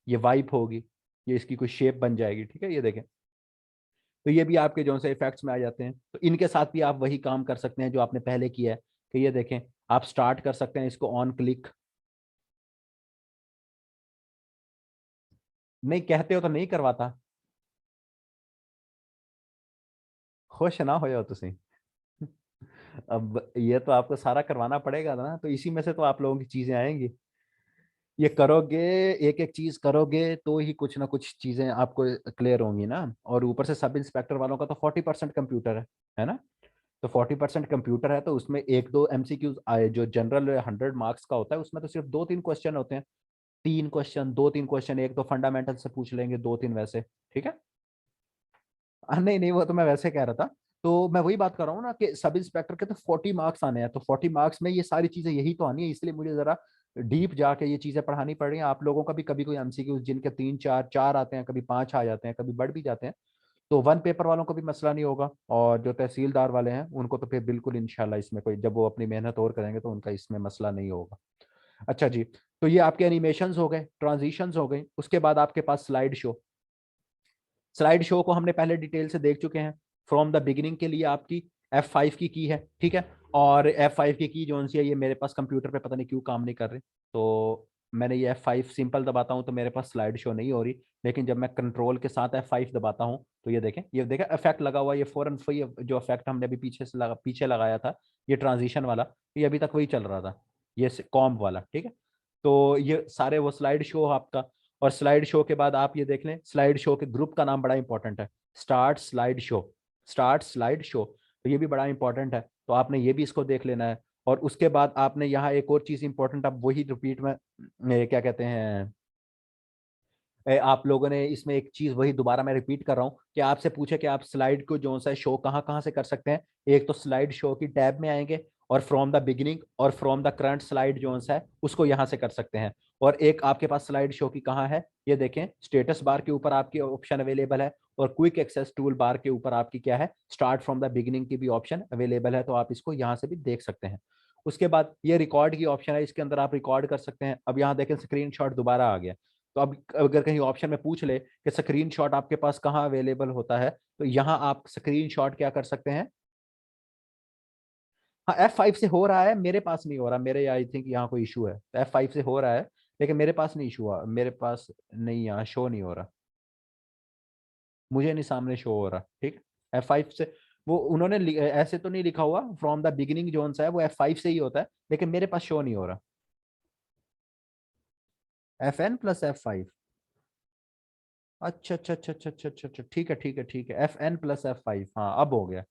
ये वाइप होगी, ये इसकी कोई शेप बन जाएगी, ठीक है, ये देखें। तो ये भी आपके जो से इफेक्ट्स में आ जाते हैं। तो इनके साथ भी आप वही काम कर सकते हैं जो आपने पहले किया है, कि ये देखें, आप स्टार्ट कर सकते हैं इसको ऑन क्लिक। नहीं कहते हो तो नहीं करवाता। खुश ना हो जाओ तुम। अब ये तो आपको सारा करवाना पड़ेगा ना, तो इसी में से तो आप लोगों की चीजें आएंगी। ये करोगे, एक एक चीज करोगे तो ही कुछ ना कुछ चीजें आपको क्लियर होंगी ना। और ऊपर से सब इंस्पेक्टर वालों का तो 40% कंप्यूटर है ना। तो 40% कंप्यूटर है, तो उसमें एक दो एमसीक्यूज आए, जो जनरल 100 मार्क्स का होता है उसमें तो सिर्फ 2-3 क्वेश्चन होते हैं, 3 क्वेश्चन, 2-3 क्वेश्चन, एक तो फंडामेंटल से पूछ लेंगे, 2-3 वैसे। ठीक है। नहीं नहीं, वो तो मैं वैसे कह रहा था। तो मैं वही बात कर रहा हूँ ना कि सब इंस्पेक्टर के तो 40 मार्क्स आने हैं, तो 40 मार्क्स में ये सारी चीजें यही तो आनी है, इसलिए मुझे जरा डीप जाके ये चीजें पढ़ानी पड़ रही हैं। आप लोगों का भी कभी कोई एमसीक्यू जिनके 3-4 आते हैं, कभी 5 आ जाते हैं, कभी बढ़ भी जाते हैं, तो वन पेपर वालों को भी मसला नहीं होगा, और जो तहसीलदार वाले हैं उनको तो फिर बिल्कुल इंशाल्लाह इसमें कोई, जब वो अपनी मेहनत और करेंगे तो उनका इसमें मसला नहीं होगा। अच्छा जी, तो ये आपके एनिमेशंस हो गए, ट्रांजिशंस हो गए, उसके बाद आपके पास स्लाइड शो। स्लाइड शो को हमने पहले डिटेल से देख चुके हैं। फ्रॉम द बिगिनिंग के लिए आपकी F5 की है, ठीक है। और F5 की जो सी है, ये मेरे पास कंप्यूटर पे पता नहीं क्यों काम नहीं कर रही, तो मैंने ये F5 सिंपल दबाता हूँ तो मेरे पास स्लाइड शो नहीं हो रही, लेकिन जब मैं कंट्रोल के साथ F5 दबाता हूँ तो ये देखें इफेक्ट लगा हुआ, ये फौरन जो इफेक्ट हमने अभी पीछे लगाया था, ये ट्रांजिशन वाला, ये अभी तक वही चल रहा था, ये कॉम्ब वाला। ठीक है। तो ये सारे वो स्लाइड शो आपका, और स्लाइड शो के बाद आप ये देख लें, स्लाइड शो के ग्रुप का नाम बड़ा इंपॉर्टेंट है, start slide show. Start slide show, तो ये भी बड़ा इंपॉर्टेंट है, तो आपने ये भी इसको देख लेना है। और उसके बाद आपने यहाँ एक और चीज इंपॉर्टेंट, अब वही रिपीट में क्या कहते हैं, आप लोगों ने इसमें एक चीज वही दोबारा मैं रिपीट कर रहा हूँ कि आपसे पूछे कि आप स्लाइड को जो सा शो कहाँ कहाँ से कर सकते हैं। एक तो स्लाइड शो की टैब में आएंगे, और फ्रॉम द बिगिनिंग और फ्रॉम द करंट स्लाइड जो सा है उसको यहाँ से कर सकते हैं। और एक आपके पास स्लाइड शो की कहाँ है, ये देखें, स्टेटस बार के ऊपर आपकी ऑप्शन अवेलेबल है, और क्विक एक्सेस टूल बार के ऊपर आपकी क्या है, स्टार्ट फ्रॉम द बिगिनिंग की भी ऑप्शन अवेलेबल है, तो आप इसको यहाँ से भी देख सकते हैं। उसके बाद ये रिकॉर्ड की ऑप्शन है, इसके अंदर आप रिकॉर्ड कर सकते हैं। अब यहाँ देखें स्क्रीनशॉट दोबारा आ गया, तो अब अगर कहीं ऑप्शन में पूछ ले कि स्क्रीनशॉट आपके पास कहाँ अवेलेबल होता है, तो यहाँ आप स्क्रीनशॉट क्या कर सकते हैं। हाँ, F5 से हो रहा है, मेरे पास नहीं हो रहा, मेरे आई थिंक यहाँ कोई इशू है, F5 से हो रहा है, लेकिन मेरे पास नहीं इशू हुआ, मेरे पास नहीं, यहाँ शो नहीं हो रहा, मुझे नहीं सामने शो हो रहा। ठीक। F5 से, वो उन्होंने ऐसे तो नहीं लिखा हुआ फ्रॉम द बिगिनिंग जोन सा है, वो F5 से ही होता है, लेकिन मेरे पास शो नहीं हो रहा। FN+F5। अच्छा अच्छा अच्छा अच्छा अच्छा अच्छा अच्छा, ठीक है ठीक है ठीक है, FN+F5, हाँ अब हो गया।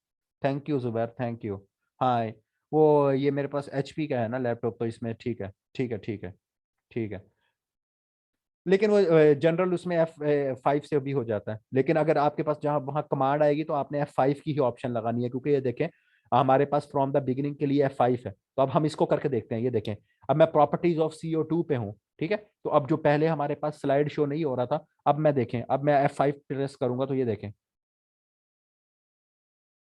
Thank you Zubair, thank you. हाँ, वो ये मेरे पास HP का है ना लैपटॉप, तो इसमें ठीक है ठीक है ठीक है ठीक है। लेकिन वो जनरल उसमें F5 से भी हो जाता है, लेकिन अगर आपके पास जहाँ वहाँ कमांड आएगी तो आपने F5 की ही ऑप्शन लगानी है, क्योंकि ये देखें हमारे पास फ्रॉम द बिगिनिंग के लिए F5 है। तो अब हम इसको करके देखते हैं, ये देखें, अब मैं प्रॉपर्टीज ऑफ CO2 पे हूँ। ठीक है। तो अब जो पहले हमारे पास स्लाइड शो नहीं हो रहा था, अब मैं देखें, अब मैं F5 प्रेस करूंगा तो ये देखें,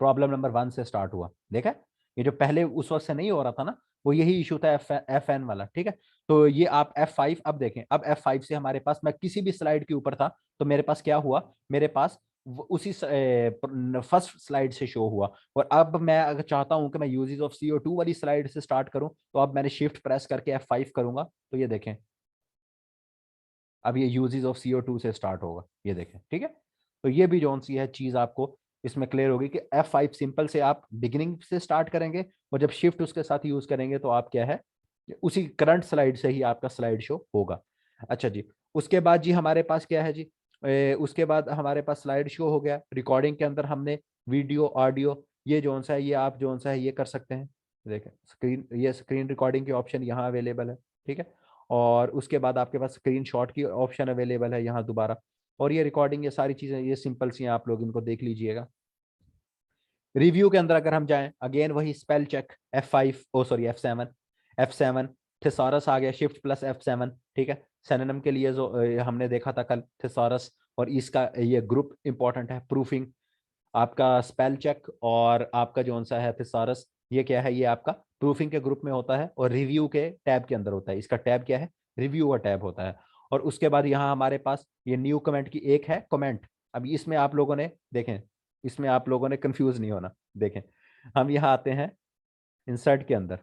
प्रॉब्लम नंबर 1 से स्टार्ट हुआ, देखा। ये जो पहले उस वक्त से नहीं हो रहा था ना, वो यही इशू था, FN वाला। ठीक है। तो ये आप F5 अब देखें, अब F5 से हमारे पास, मैं किसी भी स्लाइड के ऊपर था तो मेरे पास क्या हुआ, मेरे पास उसी फर्स्ट स्लाइड से शो हुआ। और अब मैं अगर चाहता हूं कि मैं यूजेस ऑफ CO2 वाली स्लाइड से स्टार्ट करूं, तो अब मैंने शिफ्ट प्रेस करके F5 करूंगा, तो ये देखें, अब ये यूजेस ऑफ CO2 से स्टार्ट होगा, ये देखें। ठीक है। तो ये भी जो सी है चीज आपको इसमें क्लियर होगी कि F5 सिंपल से आप बिगिनिंग से स्टार्ट करेंगे, और जब शिफ्ट उसके साथ यूज करेंगे तो आप क्या है, उसी करंट स्लाइड से ही आपका स्लाइड शो होगा। अच्छा जी, उसके बाद जी हमारे पास क्या है जी, उसके बाद हमारे पास स्लाइड शो हो गया। रिकॉर्डिंग के अंदर हमने वीडियो ऑडियो, ये जो सा है, ये आप जो सा है ये कर सकते हैं। देखें स्क्रीन, ये स्क्रीन रिकॉर्डिंग की ऑप्शन यहाँ अवेलेबल है। ठीक है। और उसके बाद आपके पास स्क्रीन शॉट की ऑप्शन अवेलेबल है यहाँ दोबारा। और ये रिकॉर्डिंग, ये सारी चीज़ें ये सिंपल सी हैं, आप लोग इनको देख लीजिएगा। रिव्यू के अंदर अगर हम जाएं, अगेन वही स्पेल चेक, F5, ओ सॉरी F7, F7, थिसॉरस आ गया, शिफ्ट प्लस F7। ठीक है। सेनोनिम के लिए जो हमने देखा था कल, थिसॉरस, और इसका ये ग्रुप इंपॉर्टेंट है, प्रूफिंग, आपका स्पेल चेक और आपका जो सा है थिसॉरस, ये क्या है, ये आपका प्रूफिंग के ग्रुप में होता है, और रिव्यू के टैब के अंदर होता है। इसका टैब क्या है, रिव्यू का टैब होता है। और उसके बाद यहाँ हमारे पास ये न्यू कमेंट की एक है, कमेंट। अब इसमें आप लोगों ने देखें, इसमें आप लोगों ने कंफ्यूज नहीं होना। देखें, हम यहाँ आते हैं इंसर्ट के अंदर,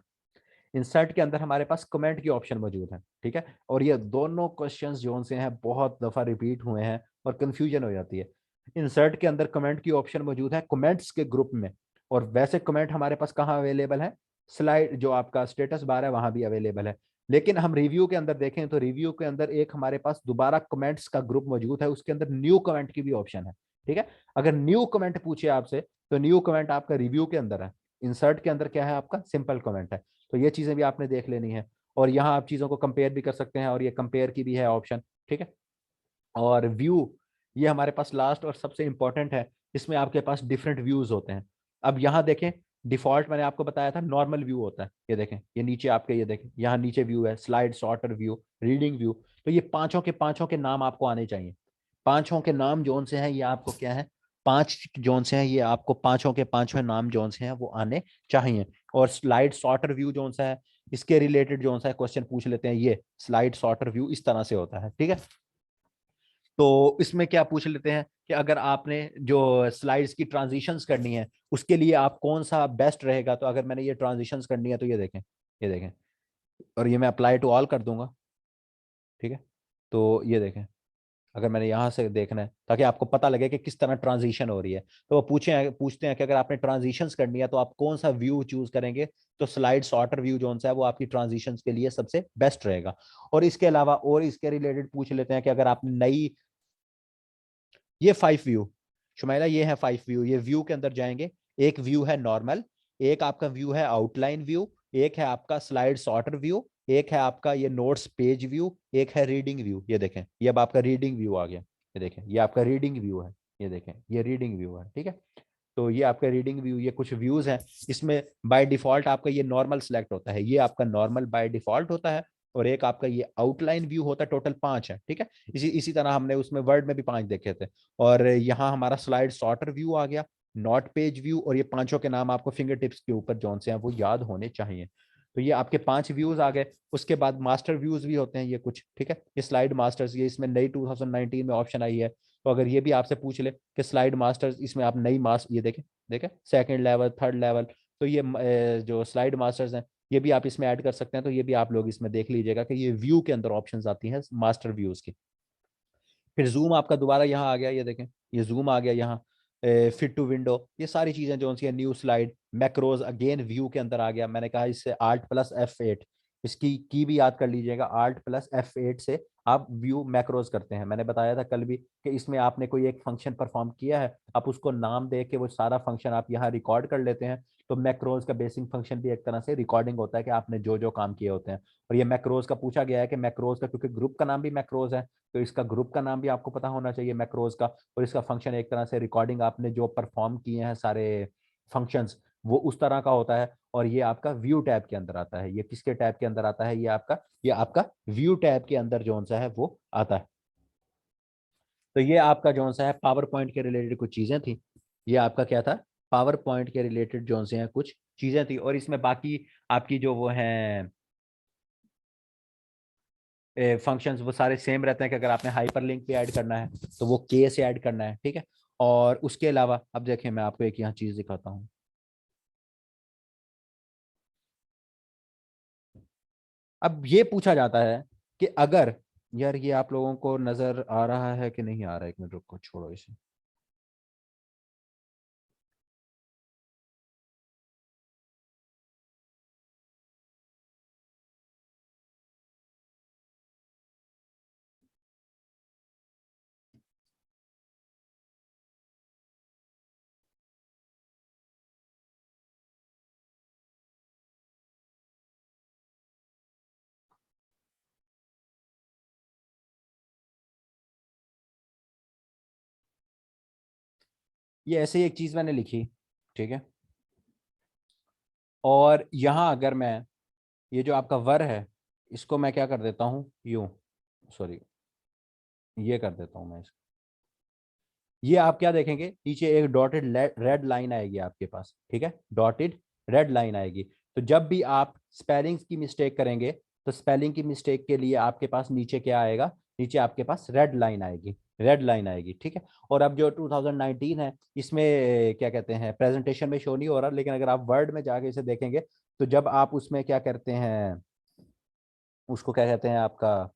इंसर्ट के अंदर हमारे पास कमेंट की ऑप्शन मौजूद है। ठीक है। और ये दोनों क्वेश्चंस जो से हैं बहुत दफा रिपीट हुए हैं, और कंफ्यूजन हो जाती है। इंसर्ट के अंदर कमेंट की ऑप्शन मौजूद है कमेंट्स के ग्रुप में, और वैसे कमेंट हमारे पास कहाँ अवेलेबल है, स्लाइड जो आपका स्टेटस बार है वहां भी अवेलेबल है। लेकिन हम रिव्यू के अंदर देखें तो रिव्यू के अंदर एक हमारे पास दोबारा कमेंट्स का ग्रुप मौजूद है, उसके अंदर न्यू कमेंट की भी ऑप्शन है। ठीक है। अगर न्यू कमेंट पूछे आपसे, तो न्यू कमेंट आपका रिव्यू के अंदर है, इंसर्ट के अंदर क्या है आपका सिंपल कमेंट है। तो ये चीजें भी आपने देख लेनी है। और यहाँ आप चीजों को कंपेयर भी कर सकते हैं, और ये कंपेयर की भी है ऑप्शन, ठीक है। और व्यू, ये हमारे पास लास्ट और सबसे इंपॉर्टेंट है, इसमें आपके पास डिफरेंट व्यूज होते हैं। अब यहाँ देखें, डिफॉल्ट मैंने आपको बताया था नॉर्मल व्यू होता है, ये देखें, ये नीचे आपके, ये देखें यहाँ नीचे व्यू है, slide sorter view, reading view. तो ये पांचों के नाम आपको आने चाहिए। पांचों के नाम जोन से हैं ये आपको क्या है, पांच जोन से हैं ये आपको, पांचों के पांचों नाम जोन से हैं वो आने चाहिए। और स्लाइड सॉर्टर व्यू जोन सा है, इसके रिलेटेड जोन सा है क्वेश्चन पूछ लेते हैं, ये स्लाइड सॉर्टर व्यू इस तरह से होता है, ठीक है। तो इसमें क्या पूछ लेते हैं कि अगर आपने जो स्लाइड्स की ट्रांजिशंस करनी है उसके लिए आप कौन सा बेस्ट रहेगा। तो अगर मैंने ये ट्रांजिशंस करनी है तो ये देखें, ये देखें, और ये मैं अप्लाई टू ऑल कर दूंगा, ठीक है। तो ये देखें, अगर मैंने यहाँ से देखना है ताकि आपको पता लगे कि किस तरह ट्रांजिशन हो रही है, तो वो पूछते हैं कि अगर आपने ट्रांजिशंस करनी है तो आप कौन सा व्यू चूज करेंगे। तो स्लाइड सॉर्टर व्यू जो सा है वो आपकी ट्रांजिशंस के लिए सबसे बेस्ट रहेगा। और इसके अलावा और इसके रिलेटेड पूछ लेते हैं कि अगर आपने नई, ये 5 व्यू, शुमाइला ये है 5 व्यू, ये व्यू के अंदर जाएंगे। एक व्यू है नॉर्मल, एक आपका व्यू है आउटलाइन व्यू, एक है आपका स्लाइड सॉर्टर व्यू, एक है आपका ये नोट्स पेज व्यू, एक है रीडिंग व्यू। ये देखें, ये अब आपका रीडिंग व्यू आ गया, ये देखें ये आपका रीडिंग व्यू है, ये देखें ये रीडिंग व्यू है, ठीक है। तो ये आपका रीडिंग व्यू, ये कुछ व्यूज हैं। इसमें बाय डिफॉल्ट आपका ये नॉर्मल सेलेक्ट होता है, ये आपका नॉर्मल बाय डिफॉल्ट होता है। और एक आपका ये आउटलाइन व्यू होता है, टोटल 5 है, ठीक है। इसी इसी तरह हमने उसमें वर्ड में भी 5 देखे थे। और यहाँ हमारा स्लाइड सॉर्टर व्यू आ गया, नॉट पेज व्यू, और ये पांचों के नाम आपको फिंगर टिप्स के ऊपर जौन से हैं वो याद होने चाहिए। तो ये आपके 5 व्यूज आ गए। उसके बाद मास्टर व्यूज भी होते हैं ये कुछ, ठीक है। ये स्लाइड मास्टर्स, ये इसमें नई 2019 में ऑप्शन आई है। तो अगर ये भी आपसे पूछ ले कि स्लाइड मास्टर्स, इसमें आप नई मास, ये देखें, देखें सेकंड लेवल, थर्ड लेवल। तो ये जो स्लाइड मास्टर्स हैं ये भी आप इसमें ऐड कर सकते हैं। तो ये भी आप लोग इसमें देख लीजिएगा कि ये व्यू के अंदर ऑप्शंस आती हैं मास्टर व्यूज की। फिर जूम आपका दोबारा यहाँ आ गया, ये देखें, ये जूम आ गया यहाँ, फिट टू विंडो, ये सारी चीजें जो सी है, new slide, macros again view के अंदर आ गया। मैंने कहा इससे Alt+F8, इसकी की भी याद कर लीजिएगा, Alt+F8 से आप व्यू मैक्रोज करते हैं। मैंने बताया था कल भी कि इसमें आपने कोई एक फंक्शन परफॉर्म किया है, आप उसको नाम दे के वो सारा फंक्शन आप यहाँ रिकॉर्ड कर लेते हैं। तो मैक्रोज का बेसिक फंक्शन भी एक तरह से रिकॉर्डिंग होता है कि आपने जो जो काम किए होते हैं। और ये मैक्रोज का पूछा गया है कि मैक्रोज का, क्योंकि ग्रुप का नाम भी मैक्रोज है, तो इसका ग्रुप का नाम भी आपको पता होना चाहिए मैक्रोज का। और इसका फंक्शन एक तरह से रिकॉर्डिंग आपने जो परफॉर्म किए हैं सारे फंक्शंस, वो उस तरह का होता है। और ये आपका व्यू टैब के अंदर आता है। ये किसके टैब के अंदर आता है, ये आपका व्यू टैब के अंदर जो सा है वो आता है। तो ये आपका जो सा है पावर पॉइंट के रिलेटेड कुछ चीजें थी। ये आपका क्या था, पावर पॉइंट के रिलेटेड जो से हैं कुछ चीजें थी। और इसमें बाकी आपकी जो वो हैं फंक्शंस, वो सारे सेम रहते हैं कि अगर आपने हाइपर लिंक भी ऐड करना है तो वो के से ऐड करना है, ठीक है। और उसके अलावा अब देखिए मैं आपको एक यहाँ चीज दिखाता हूँ। अब ये पूछा जाता है कि अगर, यार ये आप लोगों को नजर आ रहा है कि नहीं आ रहा है, एक मिनट रुको, छोड़ो इसे। ये ऐसे ही एक चीज मैंने लिखी, ठीक है। और यहाँ अगर मैं, ये जो आपका वर है, इसको मैं क्या कर देता हूँ, यूं, सॉरी, ये कर देता हूँ मैं इसको। ये आप क्या देखेंगे, नीचे एक डॉटेड रेड लाइन आएगी आपके पास, ठीक है, डॉटेड रेड लाइन आएगी। तो जब भी आप स्पेलिंग्स की मिस्टेक करेंगे तो स्पेलिंग की मिस्टेक के लिए आपके पास नीचे क्या आएगा, नीचे आपके पास रेड लाइन आएगी, रेड लाइन आएगी, ठीक है। और अब जो 2019 है इसमें क्या कहते हैं, प्रेजेंटेशन में शो नहीं हो रहा, लेकिन अगर आप वर्ड में जाके इसे देखेंगे तो जब आप उसमें क्या करते हैं, उसको क्या कहते हैं आपका,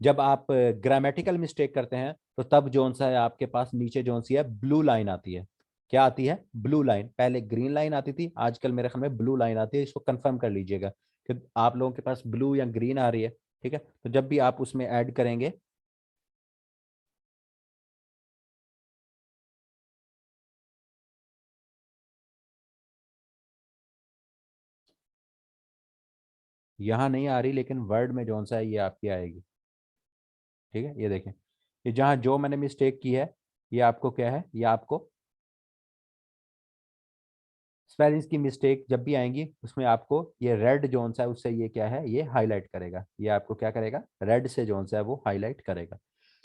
जब आप ग्रामेटिकल मिस्टेक करते हैं तो तब जोन सा है आपके पास नीचे जोन सी है ब्लू लाइन आती है। क्या आती है, ब्लू लाइन। पहले ग्रीन लाइन आती थी, आजकल मेरे ख्याल में ब्लू लाइन आती है। इसको कंफर्म कर लीजिएगा कि आप लोगों के पास ब्लू या ग्रीन आ रही है, ठीक है। तो जब भी आप उसमें ऐड करेंगे, यहाँ नहीं आ रही, लेकिन वर्ड में जो सा है ये आपकी आएगी। ठीक है, ये देखें, ये जहाँ जो मैंने मिस्टेक की है, ये आपको क्या है, ये आपको स्पेलिंग्स की मिस्टेक जब भी आएंगी उसमें आपको ये रेड जोन सा है उससे ये क्या है, ये हाईलाइट करेगा, ये आपको क्या करेगा, रेड से जोन सा है वो हाईलाइट करेगा।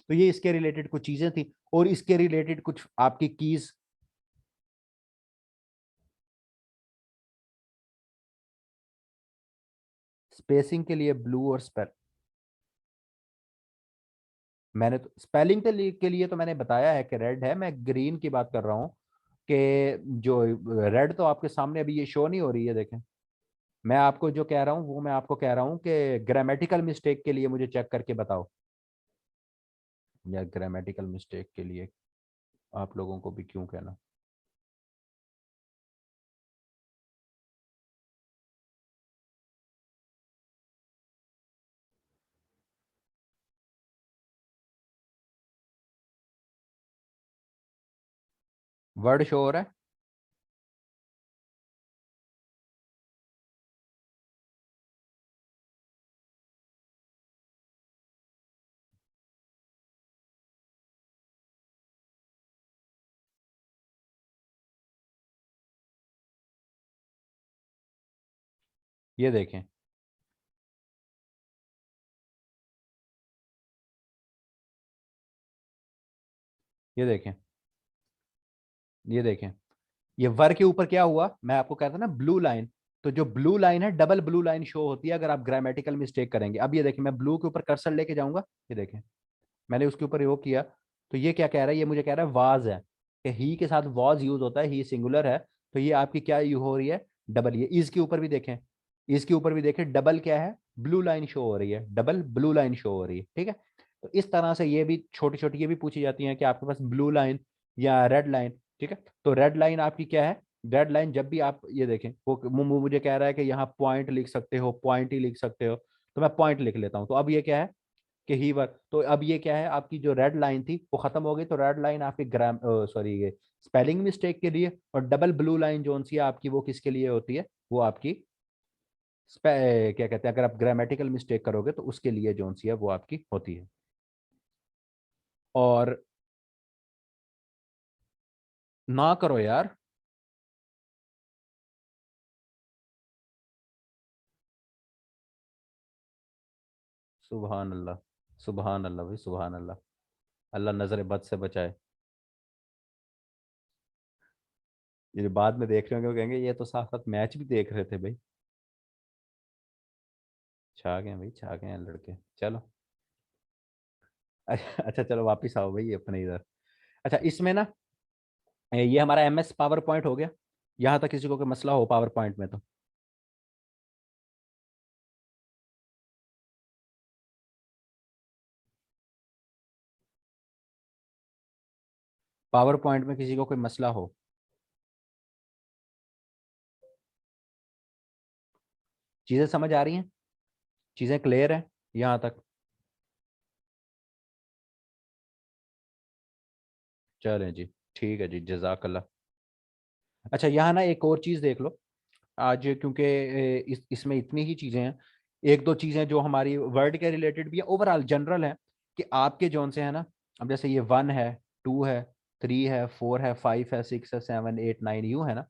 तो ये इसके रिलेटेड कुछ चीजें थी, और इसके रिलेटेड कुछ आपकी कीज। स्पेसिंग के लिए ब्लू और स्पेल, मैंने तो स्पेलिंग के लिए तो मैंने बताया है कि रेड है, मैं ग्रीन की बात कर रहा हूँ कि जो रेड तो आपके सामने अभी ये शो नहीं हो रही है, देखें। मैं आपको जो कह रहा हूँ वो मैं आपको कह रहा हूँ कि ग्रामेटिकल मिस्टेक के लिए मुझे चेक करके बताओ, या ग्रामेटिकल मिस्टेक के लिए आप लोगों को भी क्यों कहना। वर्ड शो हो रहा है, ये देखें, ये देखें, ये देखें, ये वर के ऊपर क्या हुआ, मैं आपको कहता था ना ब्लू लाइन, तो जो ब्लू लाइन है डबल ब्लू लाइन शो होती है अगर आप ग्रामेटिकल मिस्टेक करेंगे। अब ये देखें, मैं ब्लू के ऊपर कर्सर लेके जाऊंगा, ये देखें, मैंने उसके ऊपर वो किया, तो ये क्या कह रहा है, ये मुझे कह रहा है वाज है, कि ही के साथ वाज यूज होता है, ही सिंगुलर है, तो ये आपकी क्या यू हो रही है, डबल। ये इज के ऊपर भी देखें, इसके ऊपर भी देखें, डबल क्या है, ब्लू लाइन शो हो रही है, डबल ब्लू लाइन शो हो रही है। ठीक है, तो इस तरह से ये भी छोटी छोटी ये भी पूछी जाती हैं कि आपके पास ब्लू लाइन या रेड लाइन। ठीक है, तो रेड लाइन आपकी क्या है, रेड लाइन जब भी आप ये देखें, वो मुझे कह रहा है कि यहाँ पॉइंट लिख सकते हो, पॉइंट ही लिख सकते हो, तो मैं पॉइंट लिख लेता हूँ। तो अब ये क्या है कि हीवर, तो अब ये क्या है, आपकी जो रेड लाइन थी वो खत्म हो गई, तो रेड लाइन आपकी ग्राम सॉरी ये स्पेलिंग मिस्टेक के लिए, और डबल ब्लू लाइन जो सी है आपकी वो किसके लिए होती है, वो आपकी क्या कहते हैं, अगर आप ग्रामेटिकल मिस्टेक करोगे तो उसके लिए जो सी है वो आपकी होती है। और ना करो यार, सुबहान अल्लाह, सुबहान अल्लाह भाई, सुबहान अल्लाह, अल्लाह नजर बद से बचाए। ये जो बाद में देख रहे होंगे वो कहेंगे ये तो साथ साथ मैच भी देख रहे थे भाई। छा गए भाई, छा गए हैं लड़के, चलो। अच्छा चलो वापिस आओ भाई अपने इधर। अच्छा इसमें ना, ये हमारा MS पावर पॉइंट हो गया, यहाँ तक किसी को कोई मसला हो पावर पॉइंट में तो। पावर पॉइंट में किसी को कोई मसला हो, चीजें समझ आ रही हैं, चीजें क्लियर है यहाँ तक। चलें जी, ठीक है जी, जजाकल्ला। अच्छा यहाँ ना एक और चीज देख लो, आज क्योंकि इसमें इतनी ही चीजें हैं, एक दो चीजें जो हमारी वर्ड के रिलेटेड भी है, ओवरऑल जनरल है, कि आपके जोन से है ना, अब जैसे ये 1 है, 2 है, 3 है, 4 है, 5 है, 6 है, 7 8 9 यू है ना,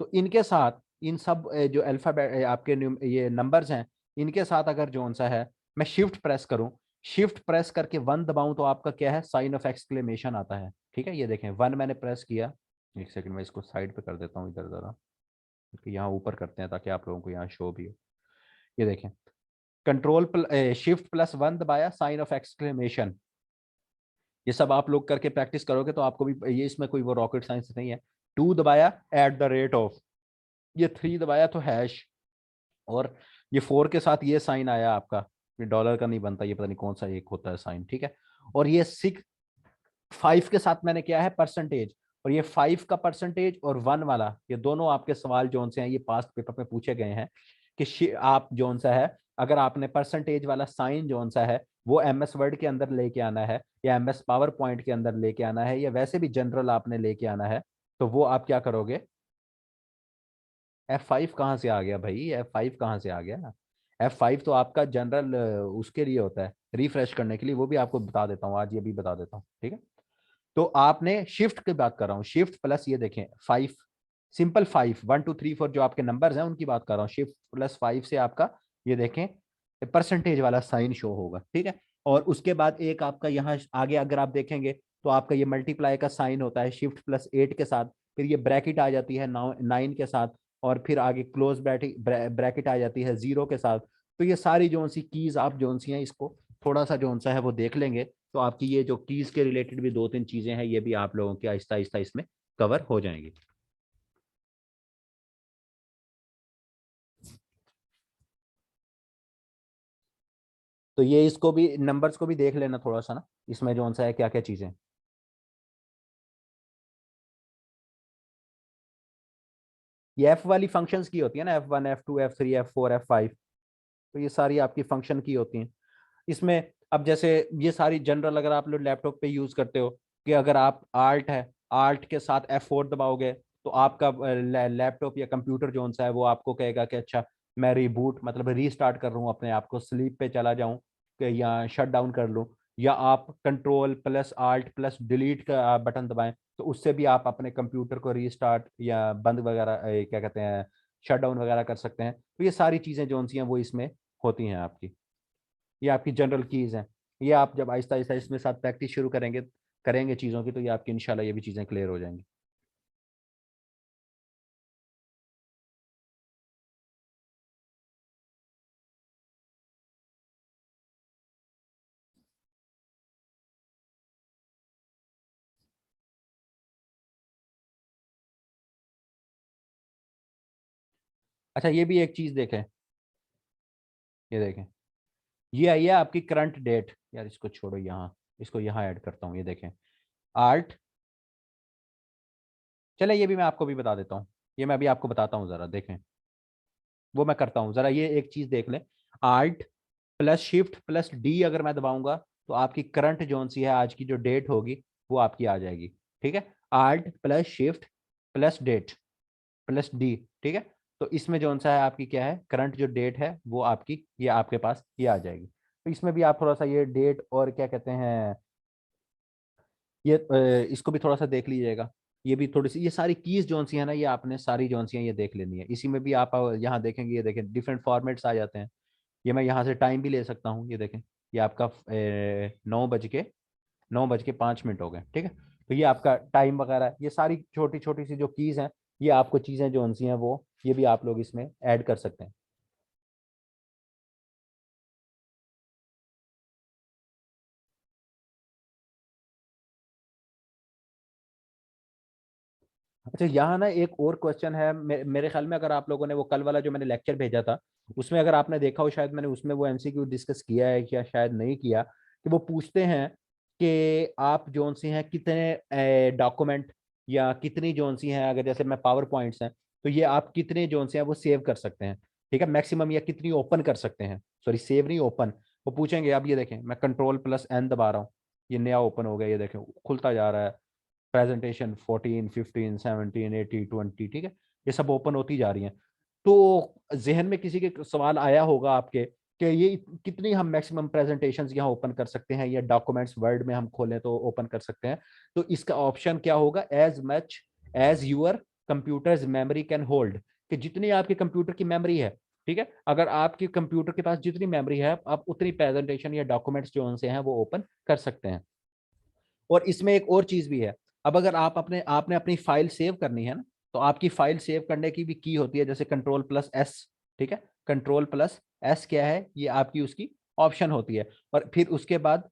तो इनके साथ इन सब जो अल्फाबेट आपके ये नंबर्स हैं, इनके साथ अगर जोन सा है, मैं शिफ्ट प्रेस करूं, शिफ्ट प्रेस करके 1 दबाऊं तो आपका क्या है, साइन ऑफ एक्सक्लेमेशन आता है। ठीक है, ये देखें 1 मैंने प्रेस किया, एक सेकंड में इसको साइड पे कर देता हूँ इधर जरा, क्योंकि यहाँ ऊपर करते हैं ताकि आप लोगों को यहाँ शो भी हो। ये देखें, शिफ्ट+1 दबाया, साइन ऑफ एक्सक्लेमेशन। ये सब आप लोग करके प्रैक्टिस करोगे तो आपको भी ये, इसमें कोई वो रॉकेट साइंस नहीं है। 2 दबाया, @, ये 3 दबाया तो हैश, और ये 4 के साथ ये साइन आया आपका, ये डॉलर का नहीं बनता, ये पता नहीं कौन सा एक होता है साइन। ठीक है, और ये 5 के साथ मैंने किया है परसेंटेज, और ये 5 का परसेंटेज और 1 वाला, ये दोनों आपके सवाल जोन से हैं, ये पास्ट पेपर में पूछे गए हैं कि आप जोन सा है, अगर आपने परसेंटेज वाला साइन जोन सा है वो MS वर्ड के अंदर लेके आना है, या MS पावर पॉइंट के अंदर लेके आना है, या वैसे भी जनरल आपने लेके आना है, तो वो आप क्या करोगे, F5 कहाँ से आ गया भाई, F5 कहाँ से आ गया, F5 तो आपका जनरल उसके लिए होता है, रिफ्रेश करने के लिए, वो भी आपको बता देता हूँ आज, ये भी बता देता हूँ, ठीक है। तो आपने शिफ्ट की बात कर रहा हूँ, शिफ्ट प्लस ये देखें 5, सिंपल 5, 1 2 3 4 जो आपके नंबर्स हैं उनकी बात कर रहा हूँ, शिफ्ट प्लस 5 से आपका ये देखें परसेंटेज वाला साइन शो होगा, ठीक है। और उसके बाद एक आपका यहाँ आगे अगर आप देखेंगे तो आपका ये मल्टीप्लाई का साइन होता है शिफ्ट प्लस 8 के साथ, फिर ये ब्रैकेट आ जाती है 9 के साथ, और फिर आगे क्लोज ब्रैकेट आ जाती है 0 के साथ। तो ये सारी जो सी कीज आप जो सी हैं इसको थोड़ा सा जो सा है वो देख लेंगे, तो आपकी ये जो कीज के रिलेटेड भी 2 3 चीजें हैं ये भी आप लोगों की आहिस्ता आहिस्ता इसमें कवर हो जाएंगी। तो ये इसको भी नंबर्स को भी देख लेना थोड़ा सा ना, इसमें जो सा है क्या क्या चीजें। ये एफ वाली फंक्शंस की होती है ना, F1 F2 F3 F4 F5, तो ये सारी आपकी फंक्शन की होती हैं इसमें। अब जैसे ये सारी जनरल अगर आप लोग लैपटॉप पे यूज करते हो कि अगर आप आल्ट है, आल्ट के साथ F4 दबाओगे तो आपका लैपटॉप या कंप्यूटर जो सा है वो आपको कहेगा कि अच्छा मैं रिबूट मतलब रीस्टार्ट कर रहा हूँ अपने आप को, स्लीप पे चला जाऊं कि या शट डाउन कर लूँ, या आप control plus alt plus delete का बटन दबाएं तो उससे भी आप अपने कंप्यूटर को रीस्टार्ट या बंद वगैरह क्या कहते हैं शट डाउन वगैरह कर सकते हैं। तो ये सारी चीज़ें जो सी हैं वो इसमें होती हैं आपकी, ये आपकी जनरल कीज हैं। ये आप जब आहिस्ता आहिस्ता इसमें साथ प्रैक्टिस शुरू करेंगे करेंगे चीज़ों की, तो ये आपकी इंशाल्लाह ये भी चीज़ें क्लियर हो जाएंगी। अच्छा ये भी एक चीज़ देखें, ये देखें, ये आई है आपकी करंट डेट, यार इसको छोड़ो यहाँ, इसको यहाँ ऐड करता हूँ, ये देखें आल्ट, चले ये भी मैं आपको भी बता देता हूँ, ये मैं अभी आपको बताता हूँ ज़रा देखें, वो मैं करता हूँ ज़रा, ये एक चीज़ देख लें, alt plus shift plus D अगर मैं दबाऊंगा तो आपकी करंट जोन सी है आज की जो डेट होगी वो आपकी आ जाएगी, ठीक है। Alt plus shift plus date plus D, ठीक है। तो इसमें जो सा है आपकी क्या है करंट जो डेट है वो आपकी ये आपके पास ये आ जाएगी। तो इसमें भी आप थोड़ा सा ये डेट और क्या कहते हैं ये इसको भी थोड़ा सा देख लीजिएगा। ये भी थोड़ी सी ये सारी कीज जोन सी है ना, ये आपने सारी जोन सी हैं ये देख लेनी है। इसी में भी आप यहाँ देखेंगे, ये देखें डिफरेंट फॉर्मेट्स आ जाते हैं। ये मैं यहाँ से टाइम भी ले सकता हूँ, ये देखें ये आपका 9:05 हो गए, ठीक है। तो ये आपका टाइम वगैरह है, ये सारी छोटी छोटी सी जो कीज हैं ये आपको चीज़ें जो सी हैं वो ये भी आप लोग इसमें ऐड कर सकते हैं। अच्छा यहाँ ना एक और क्वेश्चन है मेरे ख्याल में, अगर आप लोगों ने वो कल वाला जो मैंने लेक्चर भेजा था उसमें अगर आपने देखा हो, शायद मैंने उसमें वो एमसीक्यू डिस्कस किया है या शायद नहीं किया, कि वो पूछते हैं कि आप जोन सी हैं कितने डॉक्यूमेंट या कितनी जोन सी हैं, अगर जैसे मैं पावर पॉइंट्स हैं तो ये आप कितने जोन से हैं वो सेव कर सकते हैं, ठीक है, मैक्सिमम, या कितनी ओपन कर सकते हैं, सॉरी सेव नहीं ओपन, वो पूछेंगे। अब ये देखें मैं कंट्रोल प्लस एन दबा रहा हूँ, ये नया ओपन हो गया, ये देखें खुलता जा रहा है, प्रेजेंटेशन 14 15 17 80 20, ठीक है, ये सब ओपन होती जा रही हैं। तो जहन में किसी के सवाल आया होगा आपके कि ये कितनी हम मैक्सिमम प्रेजेंटेशन यहाँ ओपन कर सकते हैं या डॉक्यूमेंट्स वर्ड में हम खोलें तो ओपन कर सकते हैं। तो इसका ऑप्शन क्या होगा, as much as your computer's memory can hold, कि जितनी आपके कंप्यूटर की मेमोरी है, ठीक है, अगर आपके कंप्यूटर के पास जितनी मेमोरी है आप उतनी प्रेजेंटेशन या डॉक्यूमेंट्स जो उनसे हैं वो ओपन कर सकते हैं। और इसमें एक और चीज भी है, अब अगर आप आपने अपनी फाइल सेव करनी है ना, तो आपकी फाइल सेव करने की भी की होती है, जैसे कंट्रोल प्लस एस, ठीक है, कंट्रोल प्लस एस क्या है, ये आपकी उसकी ऑप्शन होती है। और फिर उसके बाद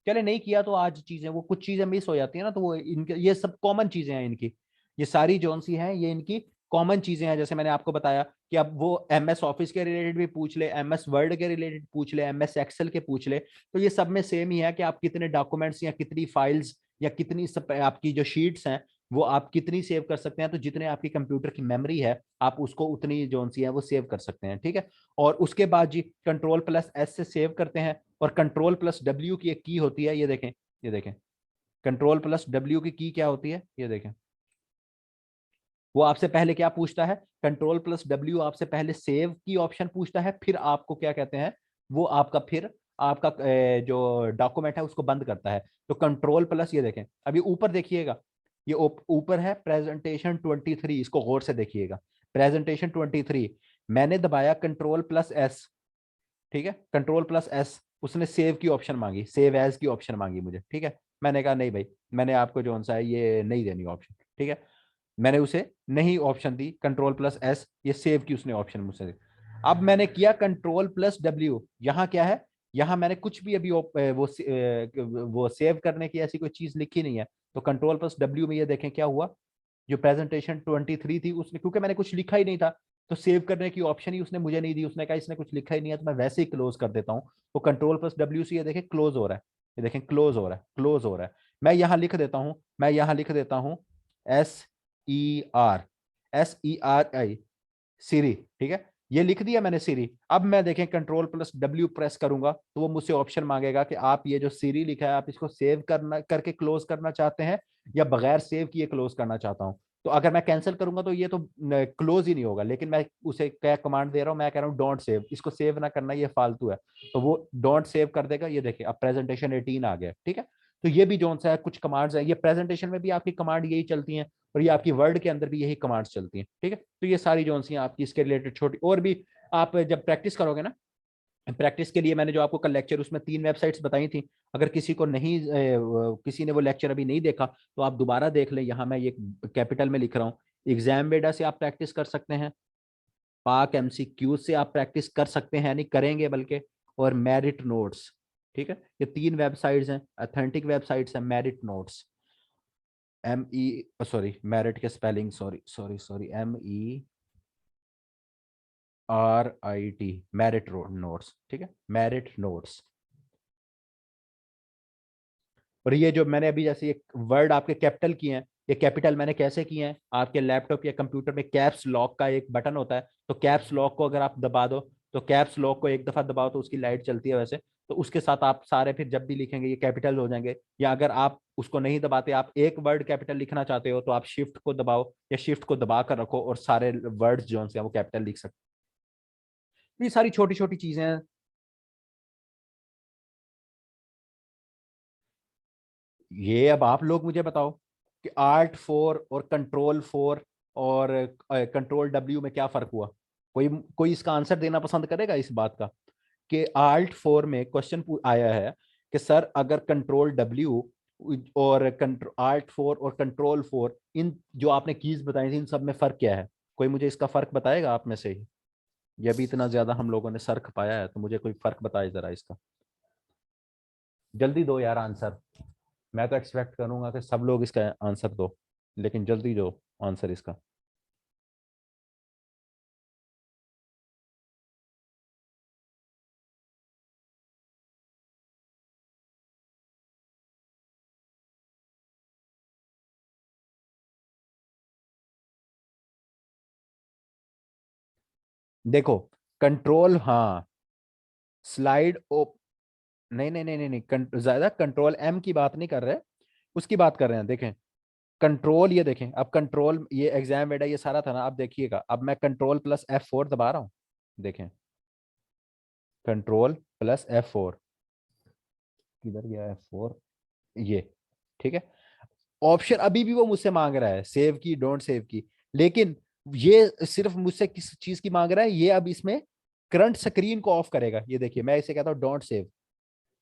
चले नहीं किया तो आज चीजें वो कुछ चीजें मिस हो जाती है ना, तो वो इनके ये सब कॉमन चीजें हैं इनकी, ये सारी जोन सी हैं ये इनकी कॉमन चीजें हैं। जैसे मैंने आपको बताया कि अब वो एमएस ऑफिस के रिलेटेड भी पूछ ले, एमएस वर्ड के रिलेटेड पूछ ले, एमएस एक्सेल के पूछ ले, तो ये सब में सेम ही है कि आप कितने डॉक्यूमेंट्स या कितनी फाइल्स या कितनी आपकी जो शीट्स हैं वो आप कितनी सेव कर सकते हैं। तो जितने आपकी कंप्यूटर की मेमोरी है आप उसको उतनी जोन सी है वो सेव कर सकते हैं, ठीक है। और उसके बाद जी कंट्रोल प्लस एस से सेव करते हैं, और कंट्रोल प्लस डब्ल्यू की एक की होती है, ये देखें, ये देखें कंट्रोल प्लस डब्ल्यू की क्या होती है, ये देखें वो आपसे पहले क्या पूछता है, कंट्रोल प्लस डब्ल्यू आपसे पहले सेव की ऑप्शन पूछता है, फिर आपको क्या कहते हैं, वो आपका फिर आपका जो डॉक्यूमेंट है उसको बंद करता है। तो कंट्रोल प्लस, ये देखें अभी ऊपर देखिएगा, ये ऊपर है प्रेजेंटेशन 23, इसको गौर से देखिएगा, प्रेजेंटेशन 23, मैंने दबाया कंट्रोल प्लस एस, ठीक है, कंट्रोल प्लस एस, उसने सेव की ऑप्शन मांगी, सेव एज की ऑप्शन मांगी मुझे, ठीक है, मैंने कहा नहीं भाई, मैंने आपको जो सा है ये नहीं देनी ऑप्शन, ठीक है, मैंने उसे नहीं ऑप्शन दी, कंट्रोल प्लस एस, ये सेव की उसने ऑप्शन मुझसे दी। अब मैंने किया कंट्रोल प्लस डब्ल्यू, यहाँ क्या है, यहाँ मैंने कुछ भी अभी वो सेव करने की ऐसी कोई चीज लिखी नहीं है, तो कंट्रोल प्लस डब्ल्यू में ये देखें क्या हुआ, जो प्रेजेंटेशन 23 थी उसने, क्योंकि मैंने कुछ लिखा ही नहीं था, तो सेव करने की ऑप्शन ही उसने मुझे नहीं दी, उसने कहा इसने कुछ लिखा ही नहीं है तो मैं वैसे ही क्लोज कर देता हूँ। तो कंट्रोल प्लस डब्ल्यू से ये देखें क्लोज हो रहा है, ये देखें क्लोज हो रहा है, क्लोज हो रहा है। मैं यहाँ लिख देता हूँ, मैं यहाँ लिख देता हूँ S E R, S E R I, series, ठीक है, ये लिख दिया मैंने सीरी। अब मैं देखें कंट्रोल प्लस डब्ल्यू प्रेस करूंगा तो वो मुझसे ऑप्शन मांगेगा कि आप ये जो सीरी लिखा है आप इसको सेव करना करके क्लोज करना चाहते हैं या बगैर सेव किए क्लोज करना चाहता हूं। तो अगर मैं कैंसिल करूंगा तो ये तो क्लोज ही नहीं होगा, लेकिन मैं उसे क्या कमांड दे रहा हूं, मैं कह रहा हूं डोंट सेव, इसको सेव ना करना, ये फालतू है, तो वो डोंट सेव कर देगा। ये देखिए अब प्रेजेंटेशन 18 आ गया, ठीक है। तो ये भी जो सा है कुछ कमांड्स है, ये प्रेजेंटेशन में भी आपकी कमांड यही चलती है और ये आपकी वर्ड के अंदर भी यही कमांड्स चलती हैं, ठीक है। तो ये सारी जो सी आपकी इसके रिलेटेड छोटी, और भी आप जब प्रैक्टिस करोगे ना, प्रैक्टिस के लिए मैंने जो आपको कल लेक्चर उसमें 3 वेबसाइट्स बताई थी, अगर किसी को नहीं किसी ने वो लेक्चर अभी नहीं देखा तो आप दोबारा देख लें, यहाँ मैं ये कैपिटल में लिख रहा हूँ, एग्जाम बेडा से आप प्रैक्टिस कर सकते हैं, पाक एमसीक्यू से आप प्रैक्टिस कर सकते हैं, नहीं करेंगे बल्कि, और मेरिट नोट्स, ठीक है, ये 3 वेबसाइट्स हैं, अथेंटिक वेबसाइट्स हैं, merit notes, M E, sorry merit के spelling, sorry sorry sorry, MERIT, merit notes, ठीक है, मेरिट नोट्स। और ये जो मैंने अभी जैसे ये वर्ड आपके कैपिटल किए हैं, ये कैपिटल मैंने कैसे किए हैं, आपके लैपटॉप या कंप्यूटर में कैप्स लॉक का एक बटन होता है, तो कैप्स लॉक को अगर आप दबा दो, तो कैप्स लॉक को एक दफा दबाओ तो उसकी लाइट चलती है वैसे, तो उसके साथ आप सारे फिर जब भी लिखेंगे ये कैपिटल हो जाएंगे। या अगर आप उसको नहीं दबाते, आप एक वर्ड कैपिटल लिखना चाहते हो तो आप शिफ्ट को दबाओ या शिफ्ट को दबा कर रखो और सारे वर्ड्स जो हैं वो कैपिटल लिख सकते हैं। ये सारी छोटी छोटी चीजें हैं। ये अब आप लोग मुझे बताओ कि Alt 4 और कंट्रोल 4 और कंट्रोल W में क्या फर्क हुआ। कोई कोई इसका आंसर देना पसंद करेगा इस बात का कि Alt 4 में क्वेश्चन आया है कि सर अगर कंट्रोल W और Alt 4 और कंट्रोल 4, इन जो आपने कीज बताई थी इन सब में फर्क क्या है। कोई मुझे इसका फर्क बताएगा आप में से ही। ये भी इतना ज्यादा हम लोगों ने सर खपाया है तो मुझे कोई फर्क बताए जरा इसका। जल्दी दो यार आंसर, मैं तो एक्सपेक्ट करूंगा कि सब लोग इसका आंसर दो, लेकिन जल्दी दो आंसर इसका। देखो कंट्रोल, हाँ, स्लाइड ओ, नहीं नहीं नहीं नहीं नहीं, ज्यादा कंट्रोल M की बात नहीं कर रहे, उसकी बात कर रहे हैं। देखें कंट्रोल, ये देखें अब कंट्रोल, ये एग्जाम वेडा ये सारा था ना, अब देखिएगा अब मैं कंट्रोल प्लस F4 दबा रहा हूँ, देखें कंट्रोल प्लस F4, किधर गया F4, ये, ठीक है। ऑप्शन अभी भी वो मुझसे मांग रहा है सेव की डोंट सेव की, लेकिन ये सिर्फ मुझसे किस चीज की मांग रहा है, ये अब इसमें करंट स्क्रीन को ऑफ करेगा। ये देखिए मैं इसे कहता हूँ डोंट सेव,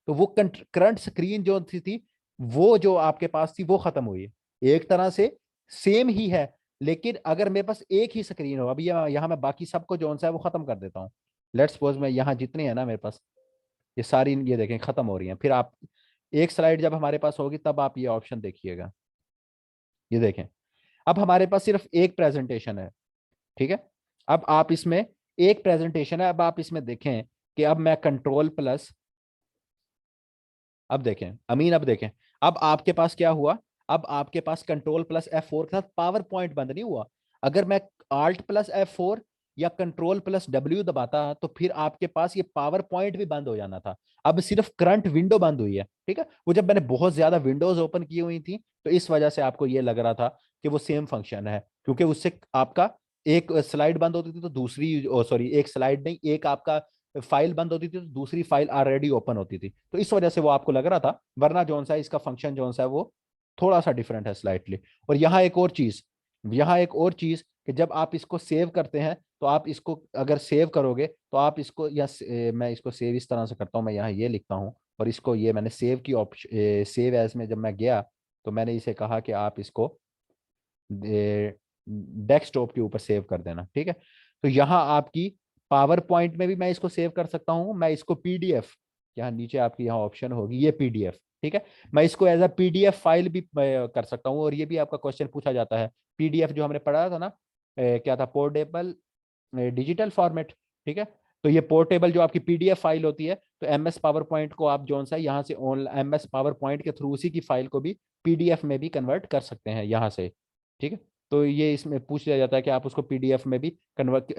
तो वो करंट स्क्रीन जो थी वो जो आपके पास थी वो खत्म हुई है। एक तरह से सेम ही है, लेकिन अगर मेरे पास एक ही स्क्रीन हो, अभी यहाँ मैं बाकी सबको जो सा है वो खत्म कर देता हूँ। लेट्स सपोज मैं यहाँ जितनी है ना मेरे पास, ये सारी ये देखें खत्म हो रही हैं, फिर आप एक स्लाइड जब हमारे पास होगी तब आप ये ऑप्शन देखिएगा। ये देखें अब हमारे पास सिर्फ एक प्रेजेंटेशन है, ठीक है। अब आप इसमें एक प्रेजेंटेशन है, अब आप इसमें देखें कि अब मैं कंट्रोल प्लस, अब देखें अमीन, अब देखें अब आपके पास क्या हुआ, अब आपके पास कंट्रोल प्लस F4 के साथ पावर पॉइंट बंद नहीं हुआ। अगर मैं Alt प्लस F4 या कंट्रोल प्लस W दबाता तो फिर आपके पास ये पावर पॉइंट भी बंद हो जाना था। अब सिर्फ करंट विंडो बंद हुई है, ठीक है। वो जब मैंने बहुत ज्यादा विंडोज ओपन की हुई थी तो इस वजह से आपको ये लग रहा था कि वो सेम फंक्शन है, क्योंकि उससे आपका एक स्लाइड बंद होती थी तो दूसरी, सॉरी एक स्लाइड नहीं, एक आपका फाइल बंद होती थी तो दूसरी फाइल ऑलरेडी ओपन होती थी, तो इस वजह से वो आपको लग रहा था, वरना जो सा इसका फंक्शन जो सा है वो थोड़ा सा डिफरेंट है स्लाइटली। और यहाँ एक और चीज कि जब आप इसको सेव करते हैं तो आप इसको अगर सेव करोगे तो आप इसको मैं इसको सेव इस तरह से करता हूँ, मैं यहाँ ये लिखता हूँ और इसको ये मैंने सेव की ऑप्शन, सेव एज में जब मैं गया तो मैंने इसे कहा कि आप इसको डेस्कटॉप के ऊपर सेव कर देना, ठीक है। तो यहाँ आपकी पावर पॉइंट में भी मैं इसको सेव कर सकता हूँ, मैं इसको पीडीएफ, यहाँ नीचे आपकी यहाँ ऑप्शन होगी ये पीडीएफ, ठीक है, मैं इसको एज अ पीडीएफ फाइल भी कर सकता हूँ। और ये भी आपका क्वेश्चन पूछा जाता है, पीडीएफ जो हमने पढ़ा था ना, क्या था, पोर्टेबल डिजिटल फॉर्मेट, ठीक है। तो ये पोर्टेबल जो आपकी पीडीएफ फाइल होती है, तो एमएस पावर पॉइंट को आप जो सा यहाँ से ऑनलाइन एमएस पावर पॉइंट के थ्रू उसी की फाइल को भी पीडीएफ में भी कन्वर्ट कर सकते हैं यहाँ से, ठीक है। तो ये इसमें पूछ लिया जाता है कि आप उसको पीडीएफ में भी कन्वर्ट,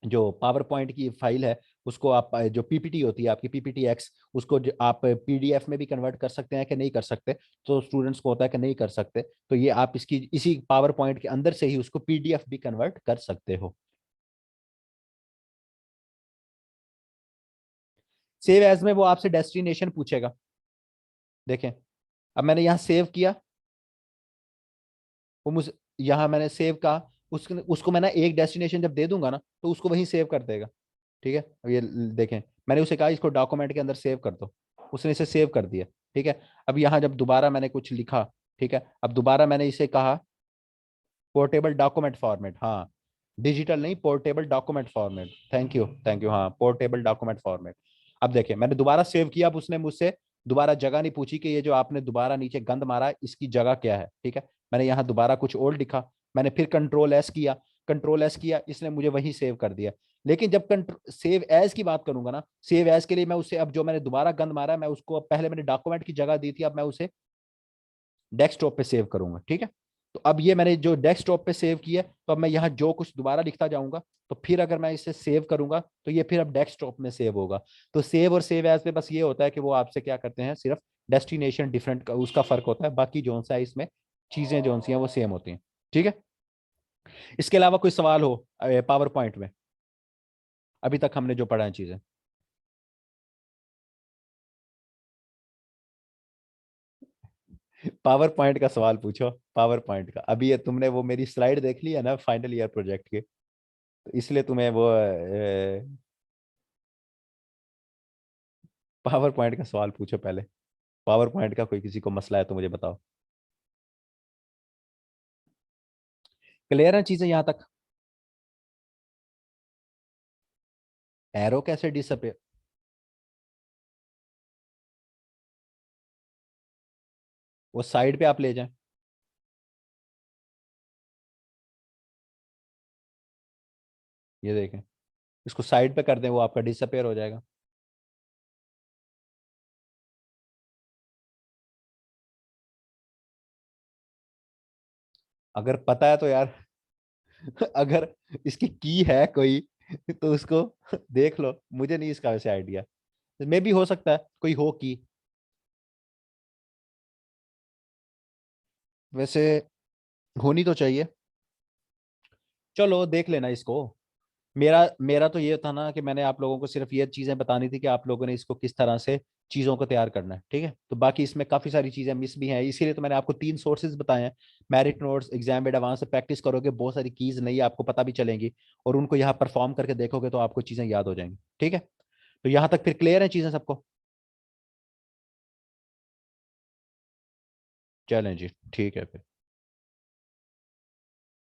जो पावर पॉइंट की फाइल है उसको आप जो पीपीटी होती है आपकी पीपीटी एक्स, उसको आप पीडीएफ में भी कन्वर्ट कर सकते हैं कि नहीं कर सकते, तो स्टूडेंट्स को होता है कि नहीं कर सकते, तो ये आप इसकी इसी पावर पॉइंट के अंदर से ही उसको पीडीएफ भी कन्वर्ट कर सकते हो। सेव एज में वो आपसे डेस्टिनेशन पूछेगा, देखें, अब मैंने यहाँ सेव किया, वो मुझे यहाँ मैंने सेव कहा, उसको मैं ना एक डेस्टिनेशन जब दे दूंगा ना तो उसको वहीं सेव कर देगा, ठीक है। अब ये देखें, मैंने उसे कहा इसको डॉक्यूमेंट के अंदर सेव कर दो, उसने इसे सेव कर दिया, ठीक है। अब यहाँ जब दोबारा मैंने कुछ लिखा, ठीक है, अब दोबारा मैंने इसे कहा पोर्टेबल डॉक्यूमेंट फॉर्मेट, हाँ, डिजिटल नहीं, portable document format, thank you, हाँ, पोर्टेबल डॉक्यूमेंट फॉर्मेट। अब देखें मैंने दोबारा सेव किया, अब उसने मुझसे दोबारा जगह नहीं पूछी कि ये जो आपने दोबारा नीचे गंद मारा है इसकी जगह क्या है, ठीक है। मैंने यहाँ दोबारा कुछ और लिखा, मैंने फिर कंट्रोल एस किया, इसने मुझे वही सेव कर दिया। लेकिन जब सेव एज की बात करूंगा ना, सेव एज के लिए मैं उससे, अब जो मैंने दोबारा गंद मारा है मैं उसको, अब पहले मैंने डॉक्यूमेंट की जगह दी थी, अब मैं उसे डेस्कटॉप पे सेव करूंगा, ठीक है। तो अब ये मैंने जो डेस्कटॉप पे सेव किया, तो अब मैं यहाँ जो कुछ दोबारा लिखता जाऊंगा, तो फिर अगर मैं इसे सेव करूंगा तो ये फिर अब डेस्कटॉप में सेव होगा। तो सेव और सेव एज पे बस ये होता है कि वो आपसे क्या करते हैं, सिर्फ डेस्टिनेशन डिफरेंट का उसका फर्क होता है, बाकी जो सा है इसमें चीजें जो सी हैं वो सेम होती हैं, ठीक है। इसके अलावा कोई सवाल हो पावर पॉइंट में, अभी तक हमने जो पढ़ा है चीजें। पावर पॉइंट का सवाल पूछो, पावर पॉइंट का, अभी ये तुमने वो मेरी स्लाइड देख ली है ना फाइनल ईयर प्रोजेक्ट के, तो इसलिए तुम्हें वो पावर पॉइंट का सवाल पूछो पहले, पावर पॉइंट का कोई किसी को मसला है तो मुझे बताओ। क्लियर है चीजें यहाँ तक? एरो कैसे डिसअपेयर, वो साइड पे आप ले जाएं, ये देखें, इसको साइड पे कर दें, वो आपका डिसअपेयर हो जाएगा। अगर पता है तो यार अगर इसकी की है कोई तो उसको देख लो, मुझे नहीं इसका वैसे आइडिया, मे भी हो सकता है कोई हो की, वैसे होनी तो चाहिए। चलो देख लेना इसको। मेरा मेरा तो ये था ना कि मैंने आप लोगों को सिर्फ ये चीजें बतानी थी कि आप लोगों ने इसको किस तरह से चीजों को तैयार करना है, ठीक है। तो बाकी इसमें काफी सारी चीजें मिस भी हैं, इसीलिए तो मैंने आपको 3 सोर्सेज बताए हैं, merit notes, exam aid advance से प्रैक्टिस करोगे, बहुत सारी कीज नहीं आपको पता भी चलेंगी, और उनको यहाँ परफॉर्म करके देखोगे तो आपको चीजें याद हो जाएंगी, ठीक है। तो यहाँ तक फिर क्लियर है चीजें सबको? चलें जी, ठीक है फिर।